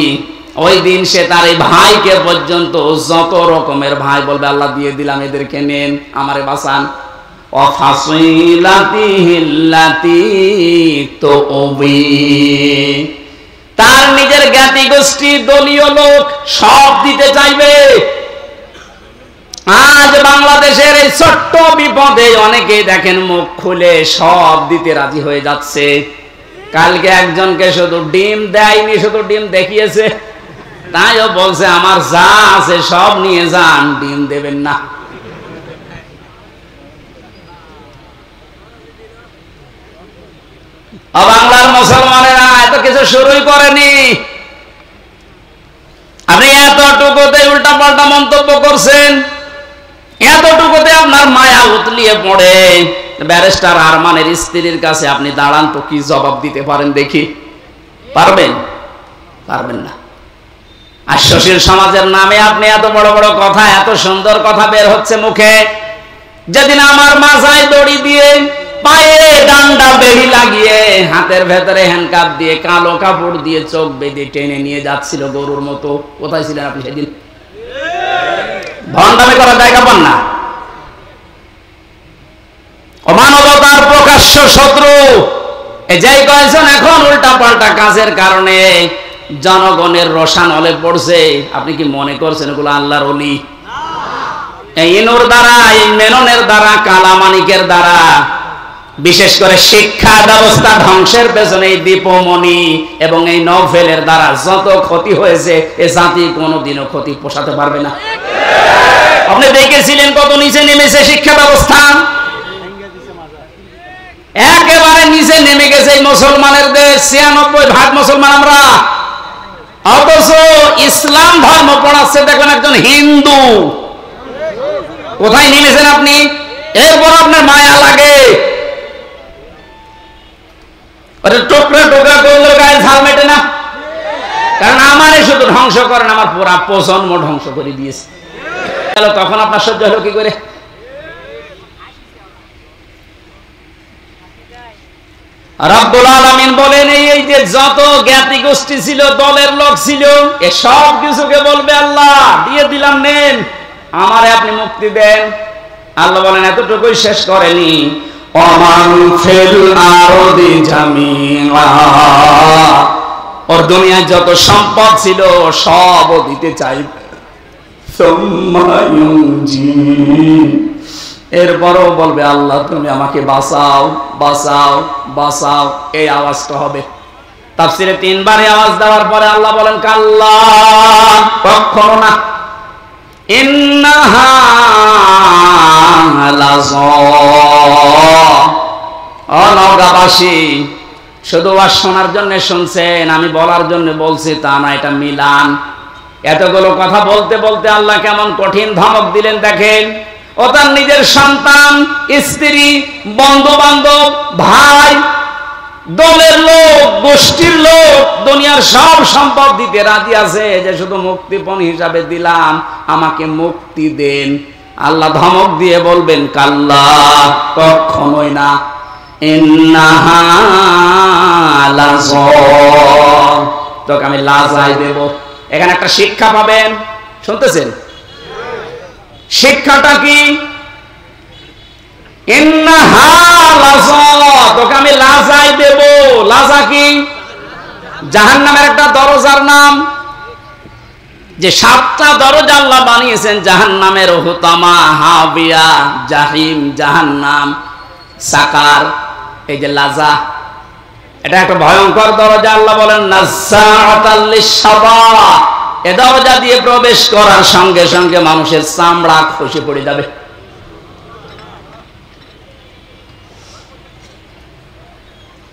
Speaker 1: ওই দিন সে তার এই ভাইকে পর্যন্ত যত রকমের ভাই বলবে আল্লাহ দিয়ে দিলাম, এদেরকে নেন, আমারে বাঁচান। ওয়া ফাসিলাতিহিল্লাতী তুবি, তার নিজের জ্ঞাতি গোষ্ঠী দলীয় লোক সব দিতে চাইবে। আজ বাংলাদেশের এই ছোট্ট বিপদে অনেকেই দেখেন মুখ খুলে সব দিতে রাজি হয়ে যাচ্ছে। কালকে একজনকে শুধু ডিম দেয়নি, শুধু ডিম দেখিয়েছে, তাইও বলছে আমার যা আছে সব নিয়ে যান, ডিম দেবেন না। বাংলার মুসলমানেরা এত কিছু শুরুই করেনি, আপনি এতটুকুতে উল্টা পাল্টা মন্তব্য করছেন, এতটুকুতে আপনার মায়া উতলিয়ে পড়ে। ব্যারিস্টার আরমানের স্ত্রীর কাছে আপনি দাঁড়ান তো, কি জবাব দিতে পারেন দেখি? পারবেন? পারবেন না। আর সুশীল সমাজের নামে আপনি এত বড় বড় কথা, এত সুন্দর কথা বের হচ্ছে মুখে। যেদিন আমার মাথায় দড়ি দিয়ে, পায়ে ডান্ডা বেড়ি লাগিয়ে, হাতের ভেতরে হ্যান্ডকাপ দিয়ে, কালো কাপড় দিয়ে চোখ বেঁধে টেনে নিয়ে যাচ্ছিল গরুর মতো, কোথায় ছিলেন আপনি সেদিন? ভণ্ডামি করার জায়গা পান না। অমানবতার প্রকাশ্য শত্রু যেই কয়েকজন এখন উল্টা পাল্টা কাজের কারণে জনগণের রসানলে পড়ছে, আপনি কি মনে করছেন এগুলো আল্লাহর ওলি? এই ইনুর দ্বারা, এই মেননের দ্বারা, কালামানিকের দ্বারা, বিশেষ করে শিক্ষা ব্যবস্থা ধ্বংসের পেছনে এই দীপমণি এবং এই নভেলের দ্বারা যত ক্ষতি হয়েছে, এ জাতি কোনোদিনও ক্ষতি পোষাতে পারবে না। আপনি দেখেছিলেন কত নিচে নেমেছে শিক্ষা ব্যবস্থা, একেবারে নিচে নেমে গেছে এই মুসলমানের দেশ, 96% মুসলমান আমরা, অথচ ইসলাম ধর্ম পড়াচ্ছে দেখবেন একজন হিন্দু। কোথায় নেমেছেন আপনি? এরপর আপনার মায়া লাগে, টোকরা টোকরা করলে গায়ে ঝাল মেটে না। কারণ আমারে শুধু ধ্বংস করেন, আমার পুরা প্রজন্ম ধ্বংস করে দিয়েছে। তখন আপনার সহ্য হলো কি করে? রব্বুল আলামিন বলেন, এই যে যত জ্ঞাতি গোষ্ঠী ছিল, দলের লোক ছিল, এ সব কিছুকে বলবে আল্লাহ দিয়ে দিলাম, নেন, আমারে আপনি মুক্তি দেন। আল্লাহ বলেন এতটুকুই শেষ করেনি, ওমান ফিল আরদি জামিআ, ওর দুনিয়ায় যত সম্পদ ছিল সবও দিতে চাইবে। সুম্মা ইউনজি, এরপরও বলবে আল্লাহ তুমি আমাকে বাঁচাও, বাঁচাও, বাঁচাও, এই আওয়াজটা হবে। তাফসিরে 3 বার আওয়াজ দেওয়ার পরে আল্লাহ বলেন কাল্লা, কখনো না, ইন্নাহা লাযা, অনগাবাসী শুধু আর শোনার জন্য শুনছেন, আমি বলার জন্য বলছি তা না, এটা মিলান। এতগুলো কথা বলতে বলতে আল্লাহ কেমন কঠিন ধমক দিলেন দেখেন। ও তার নিজের সন্তান, স্ত্রী, বন্ধু বান্ধব, ভাই, দলের লোক, গোষ্ঠীর লোক, দুনিয়ার সব সম্পদ দিতে রাজি আছে, যে শুধু মুক্তিপণ হিসাবে দিলাম, আমাকে মুক্তি দেন। আল্লাহ ধমক দিয়ে বলবেন কাল্লা, কখনোই না, ইন্নাহা লাযা, তোকে আমি লাজাই দেব। এখানে একটা শিক্ষা পাবেন, শুনতেছেন? শিক্ষাটা কি? ইন্নাহা লাযা, তোকে আমি লাজাই দেব। লাজা কি? জাহান্নামের একটা দরজার নাম। যে 7টা দরজা আল্লাহ বানিয়েছেন জাহান্নামের, হুতামা, হাবিয়া, জাহিম, জাহান্নাম, সাকার, এই যে লাজা, এটা একটা ভয়ঙ্কর দরজা। আল্লাহ বলেন নাযাআতাল লিশাবা, এ দরজা দিয়ে প্রবেশ করার সঙ্গে সঙ্গে মানুষের চামড়া খসে পড়ে যাবে।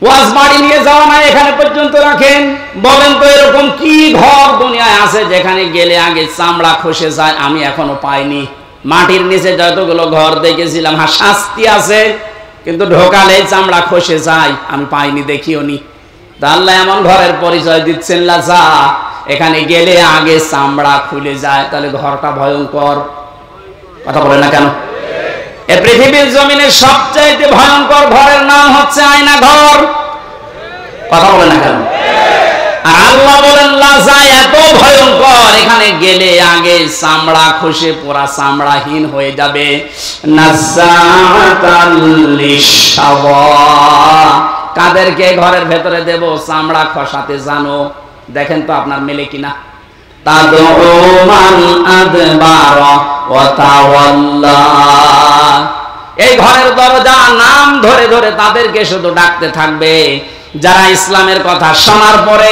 Speaker 1: ওয়াজ বাড়ি নিয়ে যাওয়া না, এখানে পর্যন্ত রাখেন। বলেন তো এরকম কি ঘর দুনিয়ায় আছে যেখানে গেলে আগে চামড়া খসে যায়? আমি এখনো পাইনি। মাটির নিচে যতগুলো ঘর দেখেছিলাম, হ্যাঁ শাস্তি আছে, কিন্তু ঢোকালে চামড়া খসে যায়, আমি পাইনি, দেখিও নি। আল্লাহ এমন ঘরের পরিচয় দিচ্ছেন লাজা, এখানে গেলে আগে চামড়া খুলে যায়। তাহলে ঘরটা ভয়ঙ্কর। কথা বলে না কেন? এই পৃথিবীর জমিনের সবচাইতে ভয়ঙ্কর ঘরের নাম হচ্ছে আয়না ঘর। কথা বলে না কেন? আর আল্লাহ বলেন লাজা এত ভয়ঙ্কর, এখানে গেলে আগে চামড়া খসে পুরা চামড়াহীন হয়ে যাবে। নাযাতাল লিশাওয়া, কাদেরকে ঘরের ভেতরে দেব চামড়া খসাতে জানো? দেখেন তো আপনার মেলে কিনা। তাদউ মান আদবারা ওয়া তাওয়াল্লা, এই ঘরের দরজা নাম ধরে ধরে তাদেরকে শুধু ডাকতে থাকবে যারা ইসলামের কথা শোনার পরে,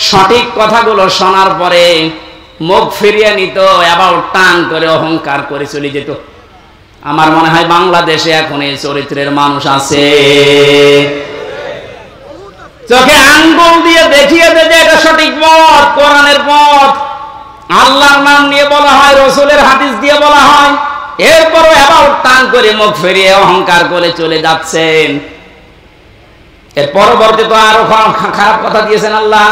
Speaker 1: সঠিক কথাগুলো শোনার পরে মুখ ফিরিয়ে নিত, অ্যাবাউট টান করে অহংকার করে চলে যেত। আমার মনে হয় বাংলাদেশে এখন এই চরিত্রের মানুষ আছে। চোখে আঙ্গুল দিয়ে দেখিয়ে দে যে এটা সঠিক পথ, কোরআনের পথ, আল্লাহর নাম নিয়ে বলা হয়, রসুলের হাদিস দিয়ে বলা হয়, এরপরও অ্যাবাউট টান করে মুখ ফিরিয়ে অহংকার করে চলে যাচ্ছেন। এর পরবর্তী তো আরো খারাপ কথা দিয়েছেন আল্লাহ,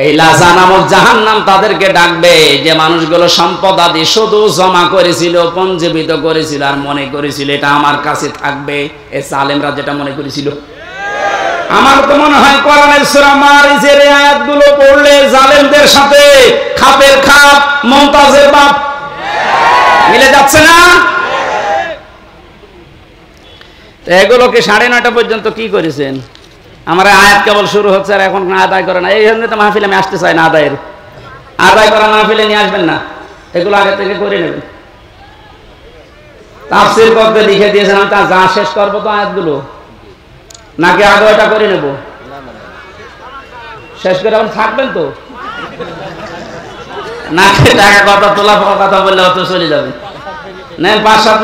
Speaker 1: এই লাজা নামক জাহান্নাম তাদেরকে ডাকবে যে মানুষগুলো সম্পদ আদি শুধু জমা করেছিল, পঞ্জীবিত করেছিল আর মনে করেছিল এটা আমার কাছে থাকবে। এই জালেমরা যেটা মনে করেছিল। আমার তো মনে হয় কোরআনের সূরা মারিজের এই আয়াতগুলো পড়লে জালেমদের সাথে খাপের খাপ, মুমতাজের বাপ মিলে যাচ্ছে না? এগুলোকে 9:30 পর্যন্ত কি করেছেন? আমার আয়াত কেবল শুরু হচ্ছে আর এখন আদায় করে না। এই জন্য তো মাহফিলে আমি আসতে চাই না, আদায় করা মাহফিলে নিয়ে আসবেন না, এগুলো আগে থেকে করে নেবেন। তাফসীর করতে লিখে দিয়েছেন, আমি তা যা শেষ করবো তো আয়াতগুলো, নাকি আগে ওটা করে নেব? শেষ করে এখন থাকবেন তো নাকি টাকা কথা তোলা কথা বললে অত চলে যাবে? নেন 5-7